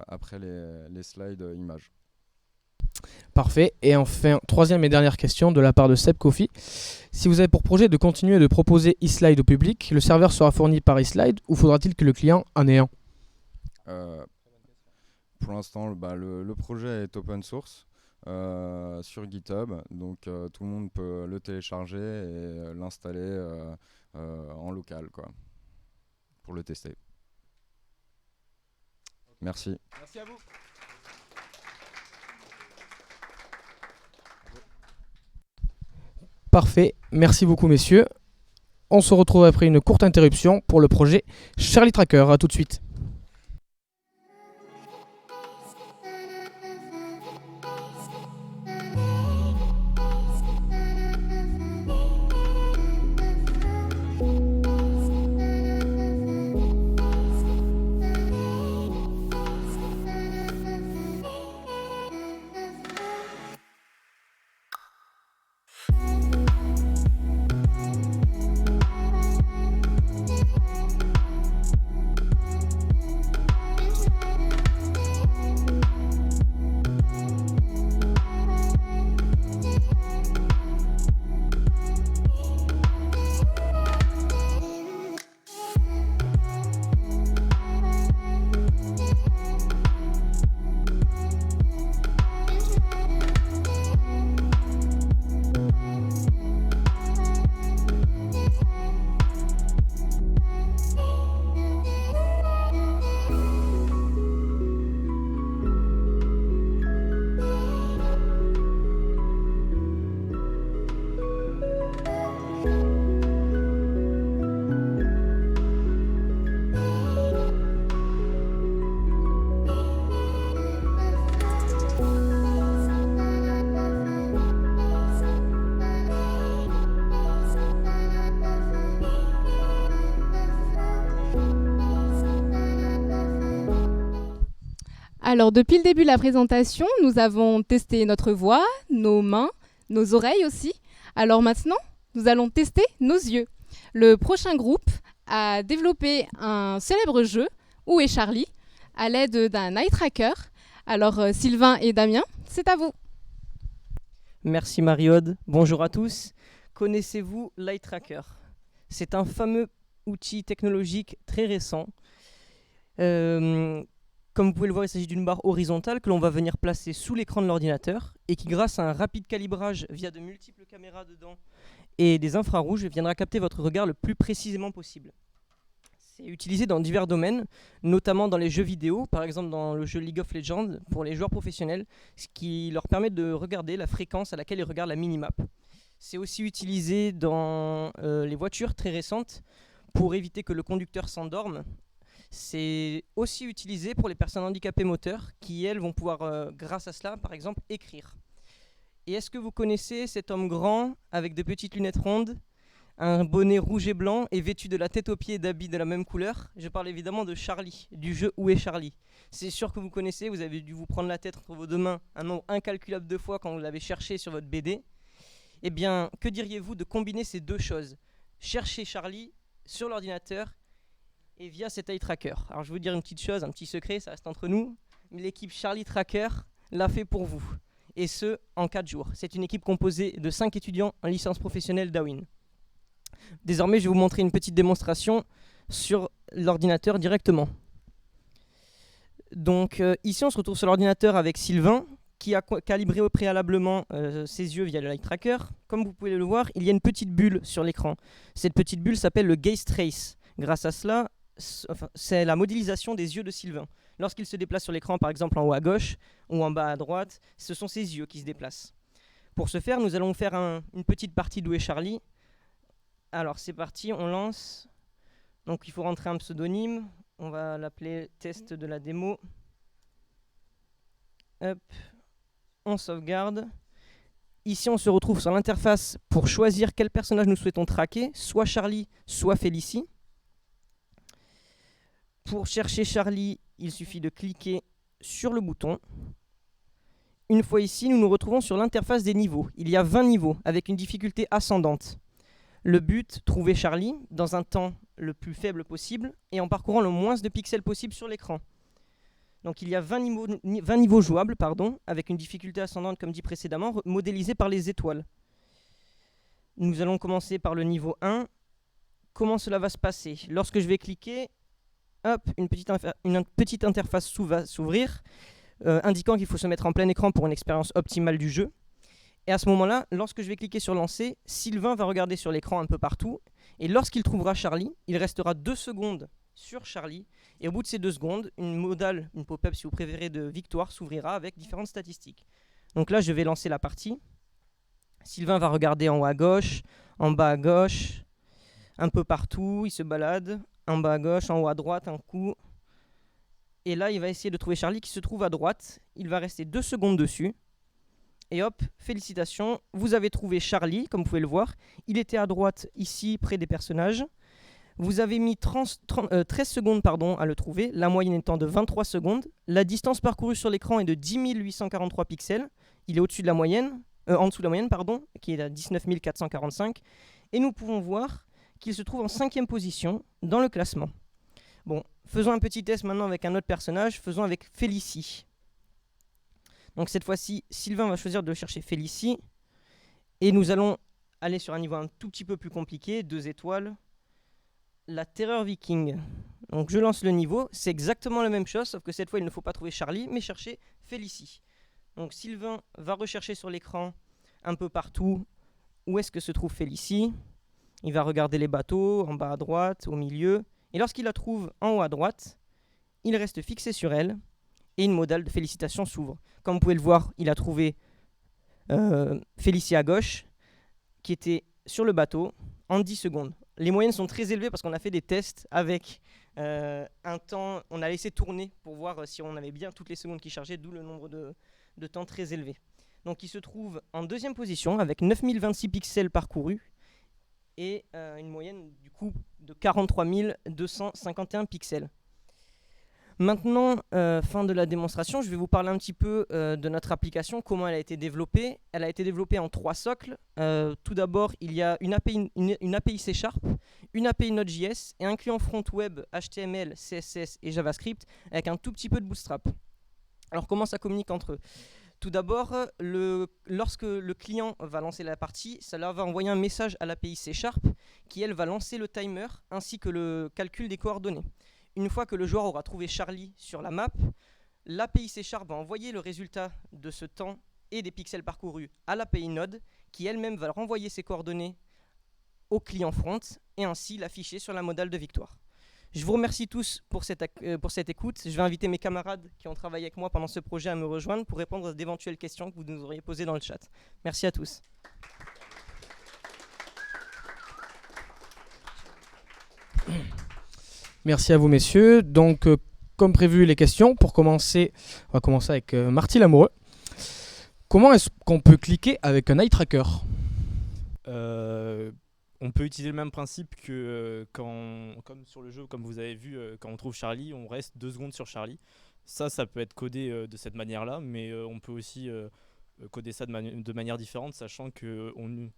après les slides images. Parfait. Et enfin, troisième et dernière question de la part de Seb Kofi. Si vous avez pour projet de continuer de proposer eSlide au public, le serveur sera fourni par eSlide ou faudra-t-il que le client en ait un? Pour l'instant, le projet est open source sur GitHub, donc tout le monde peut le télécharger et l'installer en local, quoi, pour le tester. Merci. Merci à vous. Parfait, merci beaucoup messieurs. On se retrouve après une courte interruption pour le projet Charlie Tracker. A tout de suite. Alors, depuis le début de la présentation, nous avons testé notre voix, nos mains, nos oreilles aussi. Alors maintenant, nous allons tester nos yeux. Le prochain groupe a développé un célèbre jeu, Où est Charlie, à l'aide d'un eye tracker. Alors, Sylvain et Damien, c'est à vous. Merci Marie-Aude. Bonjour à tous. Connaissez-vous l'eye tracker? C'est un fameux outil technologique très récent. Comme vous pouvez le voir, il s'agit d'une barre horizontale que l'on va venir placer sous l'écran de l'ordinateur et qui, grâce à un rapide calibrage via de multiples caméras dedans et des infrarouges, viendra capter votre regard le plus précisément possible. C'est utilisé dans divers domaines, notamment dans les jeux vidéo, par exemple dans le jeu League of Legends pour les joueurs professionnels, ce qui leur permet de regarder la fréquence à laquelle ils regardent la minimap. C'est aussi utilisé dans les voitures très récentes pour éviter que le conducteur s'endorme. C'est aussi utilisé pour les personnes handicapées moteurs qui, elles, vont pouvoir, grâce à cela, par exemple, écrire. Et est-ce que vous connaissez cet homme grand avec de petites lunettes rondes, un bonnet rouge et blanc et vêtu de la tête aux pieds d'habits de la même couleur? Je parle évidemment de Charlie, du jeu Où est Charlie? C'est sûr que vous connaissez, vous avez dû vous prendre la tête entre vos deux mains un nombre incalculable de fois quand vous l'avez cherché sur votre BD. Eh bien, que diriez-vous de combiner ces deux choses? Chercher Charlie sur l'ordinateur et via cet eye tracker. Alors je vais vous dire une petite chose, un petit secret, ça reste entre nous, mais l'équipe Charlie Tracker l'a fait pour vous, et ce, en 4 jours. C'est une équipe composée de 5 étudiants en licence professionnelle Dawin. Désormais, je vais vous montrer une petite démonstration sur l'ordinateur directement. Donc ici, on se retrouve sur l'ordinateur avec Sylvain, qui a calibré préalablement ses yeux via le eye tracker. Comme vous pouvez le voir, il y a une petite bulle sur l'écran. Cette petite bulle s'appelle le gaze trace. Grâce à cela, c'est la modélisation des yeux de Sylvain. Lorsqu'il se déplace sur l'écran, par exemple en haut à gauche ou en bas à droite, ce sont ses yeux qui se déplacent. Pour ce faire, nous allons faire une petite partie d'Où est Charlie. Alors c'est parti, on lance. Donc il faut rentrer un pseudonyme. On va l'appeler test de la démo. Hop. On sauvegarde. Ici, on se retrouve sur l'interface pour choisir quel personnage nous souhaitons traquer, soit Charlie, soit Félicie. Pour chercher Charlie, il suffit de cliquer sur le bouton. Une fois ici, nous nous retrouvons sur l'interface des niveaux. Il y a 20 niveaux avec une difficulté ascendante. Le but, trouver Charlie dans un temps le plus faible possible et en parcourant le moins de pixels possible sur l'écran. Donc il y a 20 niveaux jouables, avec une difficulté ascendante, comme dit précédemment, modélisée par les étoiles. Nous allons commencer par le niveau 1. Comment cela va se passer? Lorsque je vais cliquer, hop, une petite interface va s'ouvrir, indiquant qu'il faut se mettre en plein écran pour une expérience optimale du jeu. Et à ce moment-là, lorsque je vais cliquer sur lancer, Sylvain va regarder sur l'écran un peu partout. Et lorsqu'il trouvera Charlie, il restera 2 secondes sur Charlie. Et au bout de ces 2 secondes, une modale, une pop-up si vous préférez de victoire s'ouvrira avec différentes statistiques. Donc là, je vais lancer la partie. Sylvain va regarder en haut à gauche, en bas à gauche, un peu partout, il se balade. En bas à gauche, en haut à droite, un coup. Et là, il va essayer de trouver Charlie qui se trouve à droite. Il va rester 2 secondes dessus. Et hop, félicitations, vous avez trouvé Charlie, comme vous pouvez le voir. Il était à droite, ici, près des personnages. Vous avez mis 13 secondes à le trouver, la moyenne étant de 23 secondes. La distance parcourue sur l'écran est de 10 843 pixels. Il est au-dessus de la moyenne, en dessous de la moyenne, qui est à 19 445. Et nous pouvons voir qu'il se trouve en 5e position dans le classement. Bon, faisons un petit test maintenant avec un autre personnage, faisons avec Félicie. Donc cette fois-ci, Sylvain va choisir de chercher Félicie. Et nous allons aller sur un niveau un tout petit peu plus compliqué, 2 étoiles. La terreur viking. Donc je lance le niveau, c'est exactement la même chose, sauf que cette fois il ne faut pas trouver Charlie, mais chercher Félicie. Donc Sylvain va rechercher sur l'écran un peu partout où est-ce que se trouve Félicie. Il va regarder les bateaux, en bas à droite, au milieu. Et lorsqu'il la trouve en haut à droite, il reste fixé sur elle et une modale de félicitations s'ouvre. Comme vous pouvez le voir, il a trouvé Félicie à gauche, qui était sur le bateau en 10 secondes. Les moyennes sont très élevées parce qu'on a fait des tests avec un temps, on a laissé tourner pour voir si on avait bien toutes les secondes qui chargeaient, d'où le nombre de temps très élevé. Donc il se trouve en 2e position avec 9026 pixels parcourus et une moyenne du coup de 43 251 pixels. Maintenant, fin de la démonstration, je vais vous parler un petit peu de notre application, comment elle a été développée. Elle a été développée en 3 socles. Tout d'abord, il y a une API C#, une API Node.js et un client front web HTML, CSS et JavaScript avec un tout petit peu de Bootstrap. Alors comment ça communique entre eux? Tout d'abord, lorsque le client va lancer la partie, ça leur va envoyer un message à l'API C# qui, elle, va lancer le timer ainsi que le calcul des coordonnées. Une fois que le joueur aura trouvé Charlie sur la map, l'API C# va envoyer le résultat de ce temps et des pixels parcourus à l'API Node, qui elle-même va renvoyer ses coordonnées au client front et ainsi l'afficher sur la modale de victoire. Je vous remercie tous pour cette écoute. Je vais inviter mes camarades qui ont travaillé avec moi pendant ce projet à me rejoindre pour répondre à d'éventuelles questions que vous nous auriez posées dans le chat. Merci à tous. Merci à vous, messieurs. Donc, comme prévu, les questions. Pour commencer, on va commencer avec Marty Lamoureux. Comment est-ce qu'on peut cliquer avec un eye tracker? On peut utiliser le même principe que comme sur le jeu, comme vous avez vu, quand on trouve Charlie, on reste 2 secondes sur Charlie. Ça peut être codé de cette manière-là, mais on peut aussi coder ça de manière différente, sachant qu'on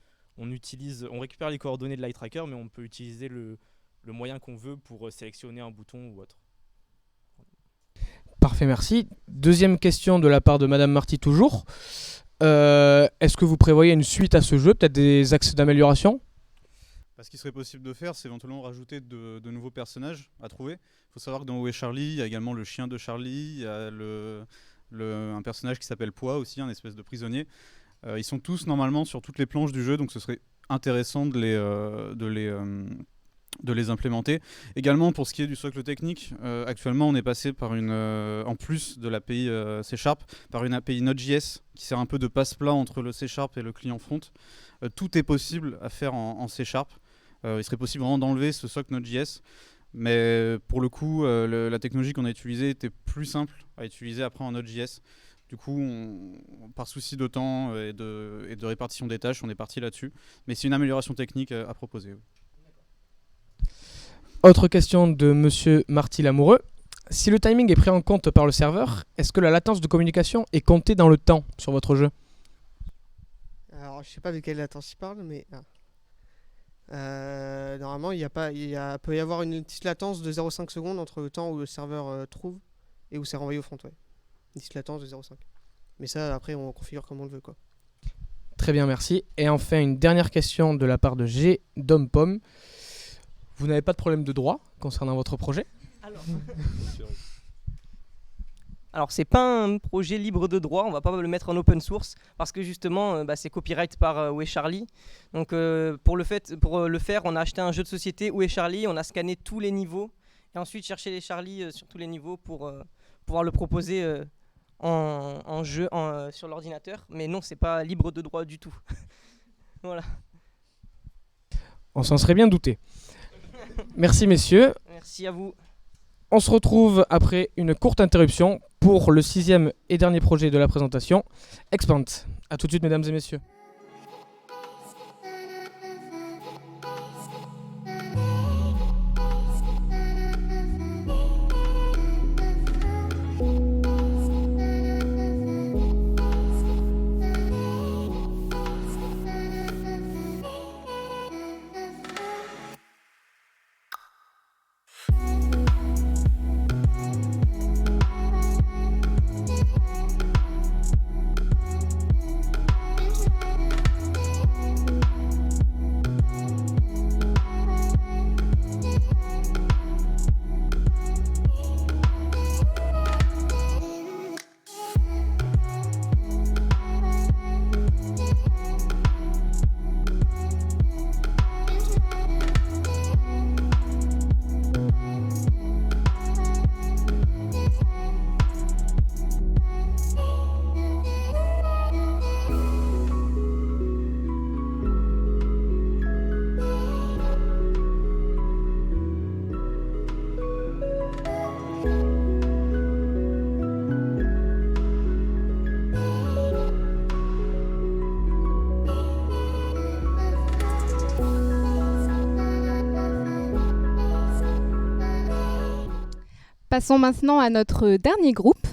récupère les coordonnées de l'eye tracker, mais on peut utiliser le moyen qu'on veut pour sélectionner un bouton ou autre. Parfait, merci. Deuxième question de la part de Madame Marty toujours. Est-ce que vous prévoyez une suite à ce jeu, peut-être des axes d'amélioration? Ce qui serait possible de faire, c'est éventuellement rajouter de nouveaux personnages à trouver. Il faut savoir que dans Où est Charlie, il y a également le chien de Charlie, il y a un personnage qui s'appelle Pois aussi, un espèce de prisonnier. Ils sont tous normalement sur toutes les planches du jeu, donc ce serait intéressant de les implémenter. Également pour ce qui est du socle technique, actuellement on est passé par en plus de l'API C#, par une API Node.js qui sert un peu de passe-plat entre le C# et le client front. Tout est possible à faire en C#. Il serait possible vraiment d'enlever ce socle Node.js, mais pour le coup la technologie qu'on a utilisée était plus simple à utiliser après en Node.js. Du coup, par souci de temps et de répartition des tâches, on est parti là-dessus. Mais c'est une amélioration technique à proposer. Autre question de Monsieur Marty Lamoureux. Si le timing est pris en compte par le serveur, est-ce que la latence de communication est comptée dans le temps sur votre jeu? Alors, je sais pas de quelle latence il parle, mais normalement, peut y avoir une petite latence de 0,5 secondes entre le temps où le serveur trouve et où c'est renvoyé au front. Ouais. Une petite latence de 0,5. Mais ça, après, on configure comme on le veut, quoi. Très bien, merci. Et enfin, une dernière question de la part de G. Dompom. Vous n'avez pas de problème de droit concernant votre projet? Alors c'est pas un projet libre de droit, on va pas le mettre en open source parce que justement c'est copyright par Où est Charlie. Donc pour le faire, on a acheté un jeu de société Où est Charlie, on a scanné tous les niveaux et ensuite cherché les Charlie sur tous les niveaux pour pouvoir le proposer en jeu sur l'ordinateur. Mais non, c'est pas libre de droit du tout. Voilà. On s'en serait bien douté. Merci messieurs. Merci à vous. On se retrouve après une courte interruption pour le 6e et dernier projet de la présentation, Expand. A tout de suite mesdames et messieurs. Passons maintenant à notre dernier groupe.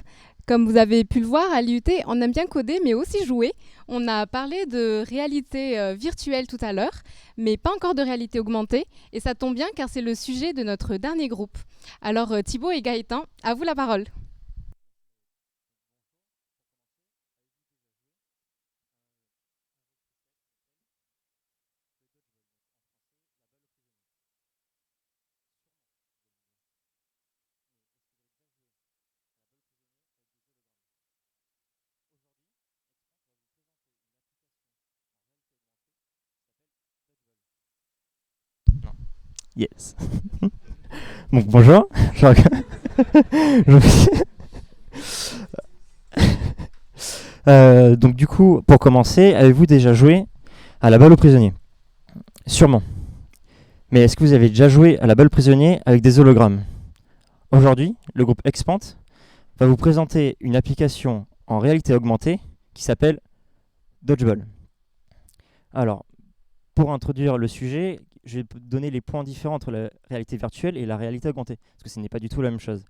Comme vous avez pu le voir, à l'IUT, on aime bien coder, mais aussi jouer. On a parlé de réalité virtuelle tout à l'heure, mais pas encore de réalité augmentée. Et ça tombe bien car c'est le sujet de notre dernier groupe. Alors Thibaut et Gaëtan, à vous la parole. Yes. Donc bonjour. Donc du coup, pour commencer, avez-vous déjà joué à la balle aux prisonniers? Sûrement. Mais est-ce que vous avez déjà joué à la balle aux prisonniers avec des hologrammes? Aujourd'hui, le groupe Expant va vous présenter une application en réalité augmentée qui s'appelle Dodgeball. Alors, pour introduire le sujet, je vais donner les points différents entre la réalité virtuelle et la réalité augmentée, parce que ce n'est pas du tout la même chose.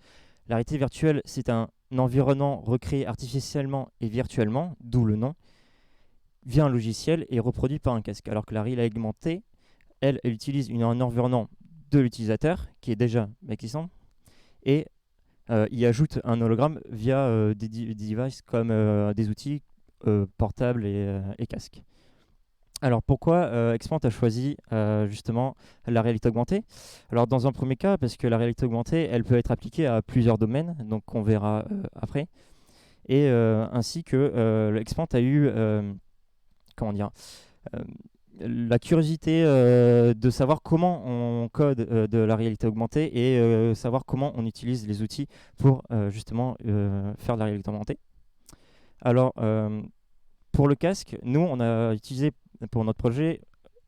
La réalité virtuelle, c'est un environnement recréé artificiellement et virtuellement, d'où le nom, via un logiciel et reproduit par un casque, alors que la réalité augmentée, elle utilise un environnement de l'utilisateur, qui est déjà existant, et y ajoute un hologramme via des devices comme des outils portables et casques. Alors pourquoi Expant a choisi justement la réalité augmentée? Alors dans un premier cas, parce que la réalité augmentée, elle peut être appliquée à plusieurs domaines, donc on verra après. Et ainsi que Expant a eu la curiosité de savoir comment on code de la réalité augmentée et savoir comment on utilise les outils pour justement faire de la réalité augmentée. Alors pour le casque, nous on a utilisé pour notre projet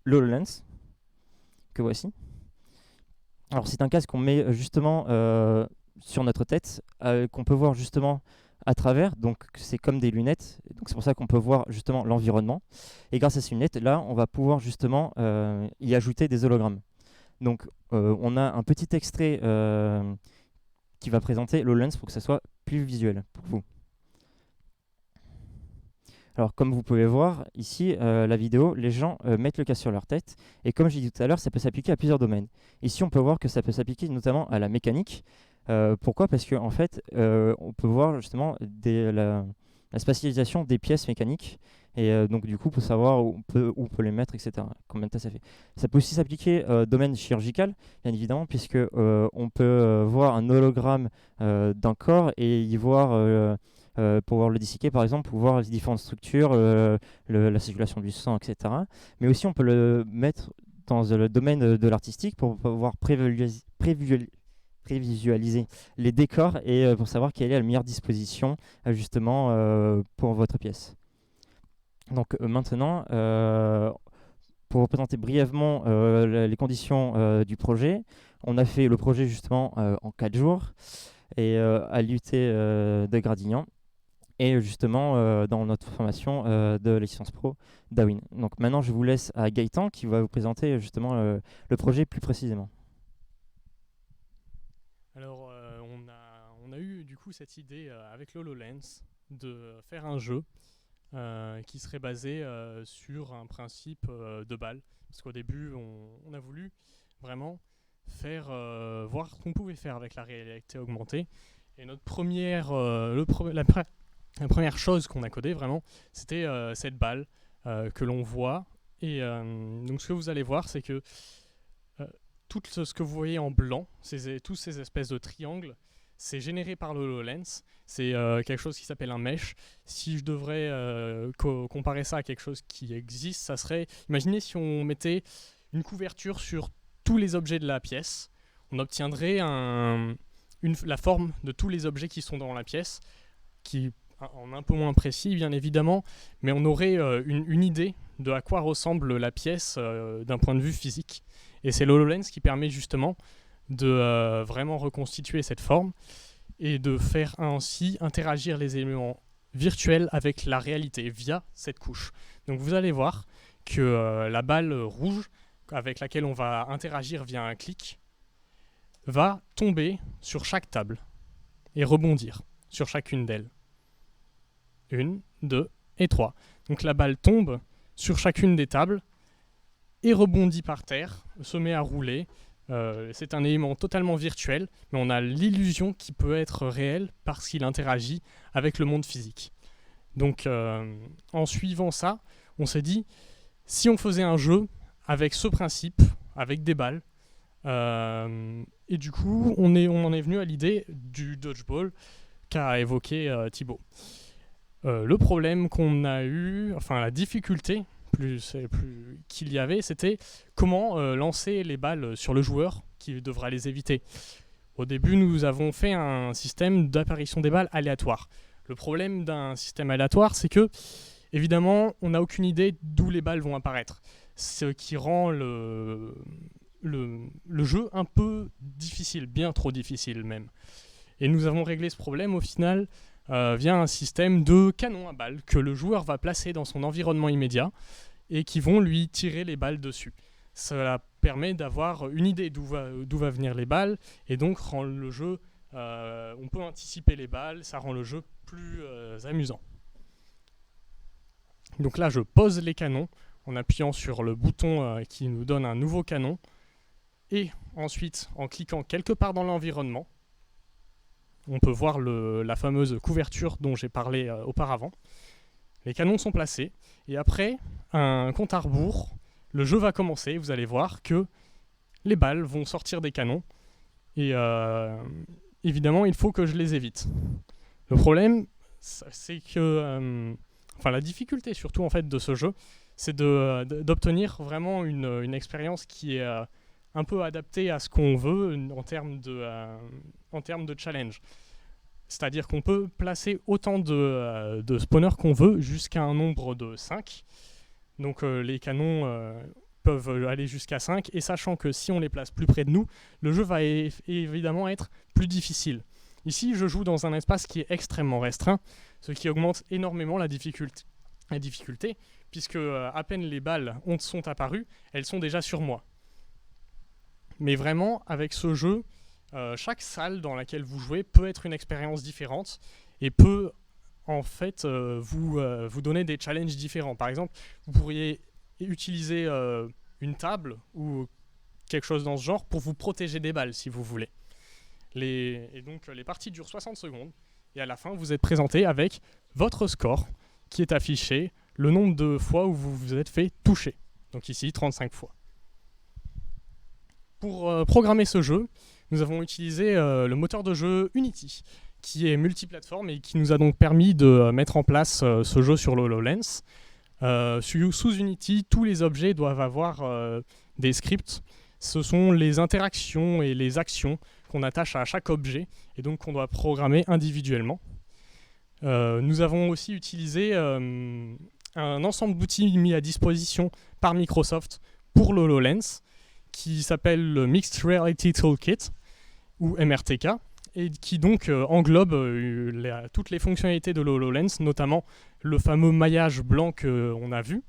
l'HoloLens, que voici. Alors c'est un casque qu'on met justement sur notre tête, qu'on peut voir justement à travers, donc c'est comme des lunettes, donc c'est pour ça qu'on peut voir justement l'environnement. Et grâce à ces lunettes, là, on va pouvoir justement y ajouter des hologrammes. Donc on a un petit extrait qui va présenter l'HoloLens pour que ça soit plus visuel pour vous. Alors comme vous pouvez voir ici, la vidéo, les gens mettent le casque sur leur tête et comme j'ai dit tout à l'heure, ça peut s'appliquer à plusieurs domaines. Ici on peut voir que ça peut s'appliquer notamment à la mécanique. Pourquoi? Parce qu'en fait, on peut voir justement la spatialisation des pièces mécaniques et donc du coup pour savoir où on peut les mettre, etc. Combien de temps ça fait. Ça peut aussi s'appliquer au domaine chirurgical, bien évidemment, puisque on peut voir un hologramme d'un corps et y voir... pour le disséquer par exemple, pour voir les différentes structures, la circulation du sang, etc. Mais aussi on peut le mettre dans le domaine de l'artistique pour pouvoir prévisualiser les décors et pour savoir quelle est la meilleure disposition justement pour votre pièce. Donc maintenant, pour vous présenter brièvement les conditions du projet, on a fait le projet justement en 4 jours et à l'IUT de Gradignan. Et justement dans notre formation de licence pro Dawin. Donc maintenant je vous laisse à Gaëtan qui va vous présenter justement le projet plus précisément. Alors on a eu du coup cette idée avec l'HoloLens de faire un jeu qui serait basé sur un principe de balle. Parce qu'au début on a voulu vraiment faire voir ce qu'on pouvait faire avec la réalité augmentée. Et notre la première chose qu'on a codée vraiment, c'était cette balle que l'on voit. Et donc ce que vous allez voir, c'est que tout ce que vous voyez en blanc, tous ces espèces de triangles, c'est généré par le HoloLens. C'est quelque chose qui s'appelle un mesh. Si je devrais comparer ça à quelque chose qui existe, ça serait... Imaginez si on mettait une couverture sur tous les objets de la pièce. On obtiendrait la forme de tous les objets qui sont dans la pièce, qui en un peu moins précis bien évidemment, mais on aurait une idée de à quoi ressemble la pièce d'un point de vue physique. Et c'est l'HoloLens qui permet justement de vraiment reconstituer cette forme et de faire ainsi interagir les éléments virtuels avec la réalité via cette couche. Donc vous allez voir que la balle rouge avec laquelle on va interagir via un clic va tomber sur chaque table. et rebondir sur chacune d'elles. 1, 2 et 3. Donc la balle tombe sur chacune des tables et rebondit par terre, se met à rouler. C'est un élément totalement virtuel, mais on a l'illusion qu'il peut être réel parce qu'il interagit avec le monde physique. Donc en suivant ça, on s'est dit, si on faisait un jeu avec ce principe, avec des balles, et du coup on en est venu à l'idée du dodgeball qu'a évoqué Thibaut. Le problème qu'on a eu, enfin la difficulté plus qu'il y avait, c'était comment lancer les balles sur le joueur qui devra les éviter. Au début, nous avons fait un système d'apparition des balles aléatoire. Le problème d'un système aléatoire, c'est que, évidemment, on n'a aucune idée d'où les balles vont apparaître. Ce qui rend le jeu un peu difficile, bien trop difficile même. Et nous avons réglé ce problème au final via un système de canon à balles que le joueur va placer dans son environnement immédiat et qui vont lui tirer les balles dessus. Cela permet d'avoir une idée d'où va venir les balles et donc rend le jeu, on peut anticiper les balles, ça rend le jeu plus amusant. Donc là je pose les canons en appuyant sur le bouton qui nous donne un nouveau canon et ensuite en cliquant quelque part dans l'environnement, on peut voir la fameuse couverture dont j'ai parlé auparavant. Les canons sont placés et après un compte à rebours, le jeu va commencer. Vous allez voir que les balles vont sortir des canons et évidemment il faut que je les évite. Le problème c'est que la difficulté surtout en fait de ce jeu, c'est d'obtenir vraiment une expérience qui est un peu adaptée à ce qu'on veut en termes de challenge. C'est-à-dire qu'on peut placer autant de spawners qu'on veut jusqu'à un nombre de 5. Donc les canons peuvent aller jusqu'à 5 et sachant que si on les place plus près de nous, le jeu va évidemment être plus difficile. Ici, je joue dans un espace qui est extrêmement restreint, ce qui augmente énormément la difficulté puisque à peine les balles sont apparues, elles sont déjà sur moi. Mais vraiment, avec ce jeu, chaque salle dans laquelle vous jouez peut être une expérience différente et peut en fait vous donner des challenges différents. Par exemple, vous pourriez utiliser une table ou quelque chose dans ce genre pour vous protéger des balles si vous voulez. Et donc les parties durent 60 secondes et à la fin vous êtes présenté avec votre score qui est affiché, le nombre de fois où vous vous êtes fait toucher. Donc ici 35 fois. Pour programmer ce jeu, nous avons utilisé le moteur de jeu Unity, qui est multiplateforme et qui nous a donc permis de mettre en place ce jeu sur HoloLens. Sous Unity, tous les objets doivent avoir des scripts. Ce sont les interactions et les actions qu'on attache à chaque objet et donc qu'on doit programmer individuellement. Nous avons aussi utilisé un ensemble d'outils mis à disposition par Microsoft pour le HoloLens, qui s'appelle le Mixed Reality Toolkit, ou MRTK, et qui donc englobe toutes les fonctionnalités de l'HoloLens, notamment le fameux maillage blanc qu'on a vu,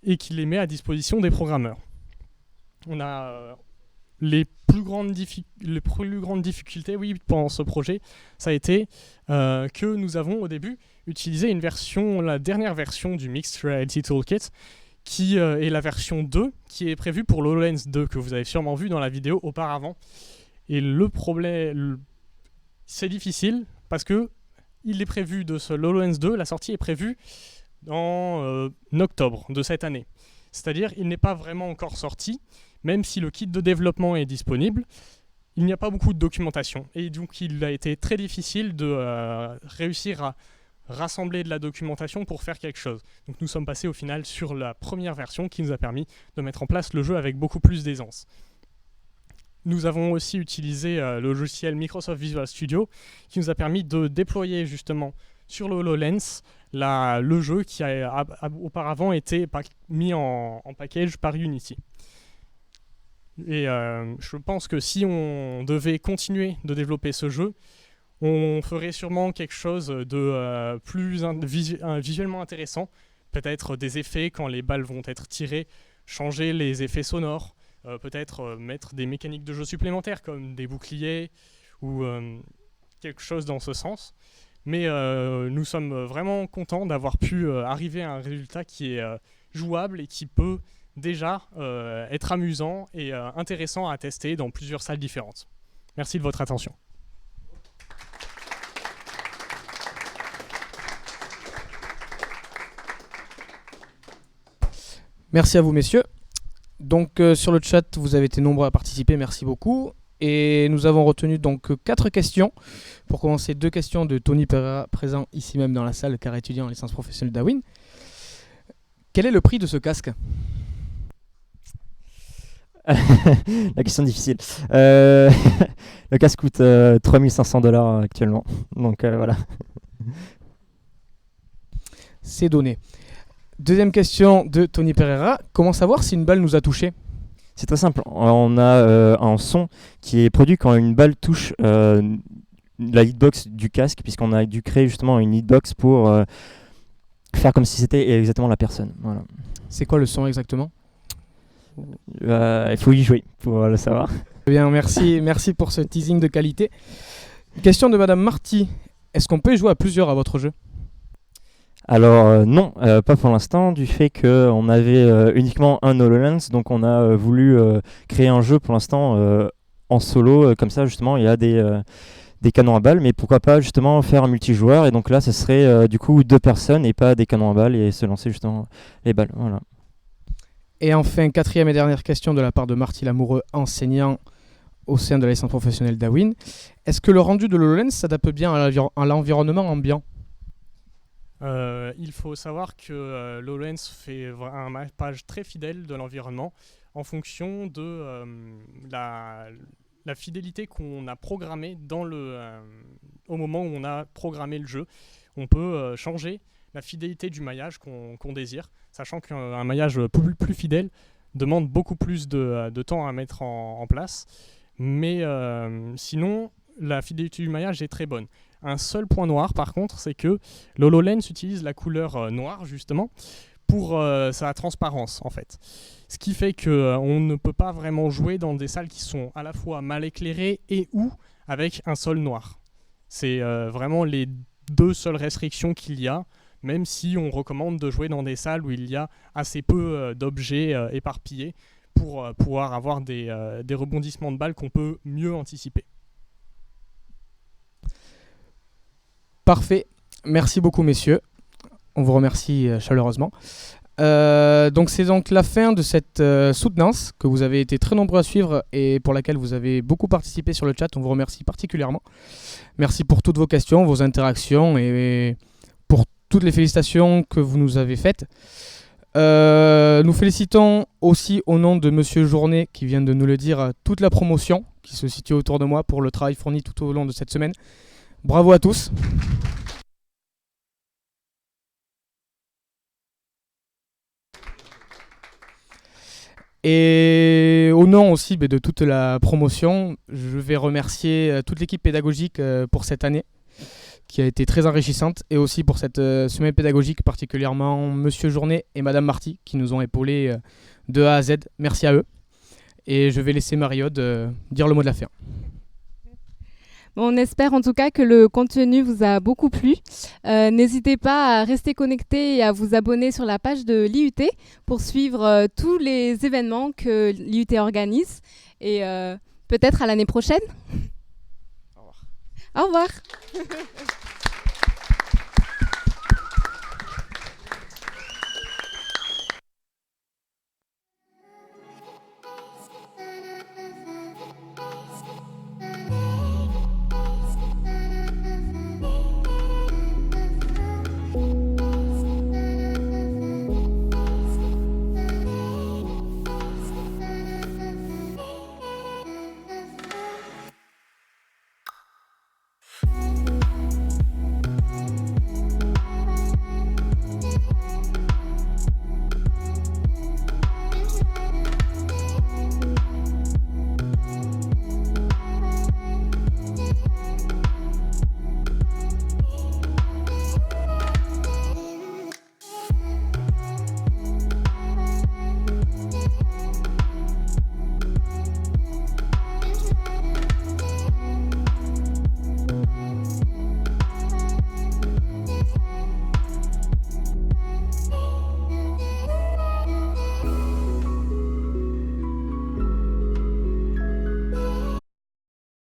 et qui les met à disposition des programmeurs. On a les plus grandes difficultés pendant ce projet, ça a été que nous avons au début utilisé la dernière version du Mixed Reality Toolkit, qui est la version 2, qui est prévue pour l'HoloLens 2, que vous avez sûrement vu dans la vidéo auparavant. Et le problème, c'est difficile, parce que il est prévu de ce HoloLens 2, la sortie est prévue en octobre de cette année. C'est-à-dire, il n'est pas vraiment encore sorti, même si le kit de développement est disponible, il n'y a pas beaucoup de documentation. Et donc, il a été très difficile de réussir à rassembler de la documentation pour faire quelque chose. Donc nous sommes passés au final sur la première version qui nous a permis de mettre en place le jeu avec beaucoup plus d'aisance. Nous avons aussi utilisé le logiciel Microsoft Visual Studio qui nous a permis de déployer justement sur le HoloLens le jeu qui a auparavant été mis en package par Unity. Et je pense que si on devait continuer de développer ce jeu, on ferait sûrement quelque chose de visuellement intéressant, peut-être des effets quand les balles vont être tirées, changer les effets sonores, peut-être mettre des mécaniques de jeu supplémentaires comme des boucliers ou quelque chose dans ce sens. Mais nous sommes vraiment contents d'avoir pu arriver à un résultat qui est jouable et qui peut déjà être amusant et intéressant à tester dans plusieurs salles différentes. Merci de votre attention. Merci à vous, messieurs. Donc sur le chat, vous avez été nombreux à participer, merci beaucoup. Et nous avons retenu donc 4 questions. Pour commencer, 2 questions de Tony Pereira, présent ici même dans la salle, car étudiant en licence professionnelle Dawin. Quel est le prix de ce casque? La question difficile. Le casque coûte 3500 $ actuellement. Donc voilà. C'est donné. Deuxième question de Tony Pereira. Comment savoir si une balle nous a touché? C'est très simple. On a un son qui est produit quand une balle touche la hitbox du casque, puisqu'on a dû créer justement une hitbox pour faire comme si c'était exactement la personne. Voilà. C'est quoi le son exactement? Il faut y jouer pour le savoir. Bien, merci pour ce teasing de qualité. Question de Madame Marty. Est-ce qu'on peut jouer à plusieurs à votre jeu? Alors non, pas pour l'instant, du fait qu'on avait uniquement un HoloLens, donc on a voulu créer un jeu pour l'instant en solo, comme ça justement il y a des canons à balles, mais pourquoi pas justement faire un multijoueur, et donc là ce serait du coup 2 personnes et pas des canons à balles et se lancer justement les balles. Voilà. Et enfin, 4e et dernière question de la part de Marty Lamoureux, enseignant au sein de la licence professionnelle Dawin. Est-ce que le rendu de l'HoloLens s'adapte bien à l'environnement ambiant? Il faut savoir que l'HoloLens fait un mappage très fidèle de l'environnement en fonction de la fidélité qu'on a programmée au moment où on a programmé le jeu. On peut changer la fidélité du maillage qu'on désire, sachant qu'un maillage plus fidèle demande beaucoup plus de temps à mettre en place. Mais sinon, la fidélité du maillage est très bonne. Un seul point noir, par contre, c'est que l'HoloLens utilise la couleur noire, justement, pour sa transparence, en fait. Ce qui fait qu'on ne peut pas vraiment jouer dans des salles qui sont à la fois mal éclairées et ou avec un sol noir. C'est vraiment les 2 seules restrictions qu'il y a, même si on recommande de jouer dans des salles où il y a assez peu d'objets éparpillés pour pouvoir avoir des rebondissements de balles qu'on peut mieux anticiper. Parfait, merci beaucoup messieurs, on vous remercie chaleureusement. Donc c'est donc la fin de cette soutenance que vous avez été très nombreux à suivre et pour laquelle vous avez beaucoup participé sur le chat, on vous remercie particulièrement. Merci pour toutes vos questions, vos interactions et pour toutes les félicitations que vous nous avez faites. Nous félicitons aussi au nom de Monsieur Journet qui vient de nous le dire toute la promotion qui se situe autour de moi pour le travail fourni tout au long de cette semaine. Bravo à tous. Et au nom aussi de toute la promotion, je vais remercier toute l'équipe pédagogique pour cette année qui a été très enrichissante et aussi pour cette semaine pédagogique, particulièrement Monsieur Journet et Madame Marty qui nous ont épaulés de A à Z. Merci à eux. Et je vais laisser Marie-Aude dire le mot de la fin. Bon, on espère en tout cas que le contenu vous a beaucoup plu. N'hésitez pas à rester connecté et à vous abonner sur la page de l'IUT pour suivre tous les événements que l'IUT organise. Et peut-être à l'année prochaine. Au revoir. Au revoir.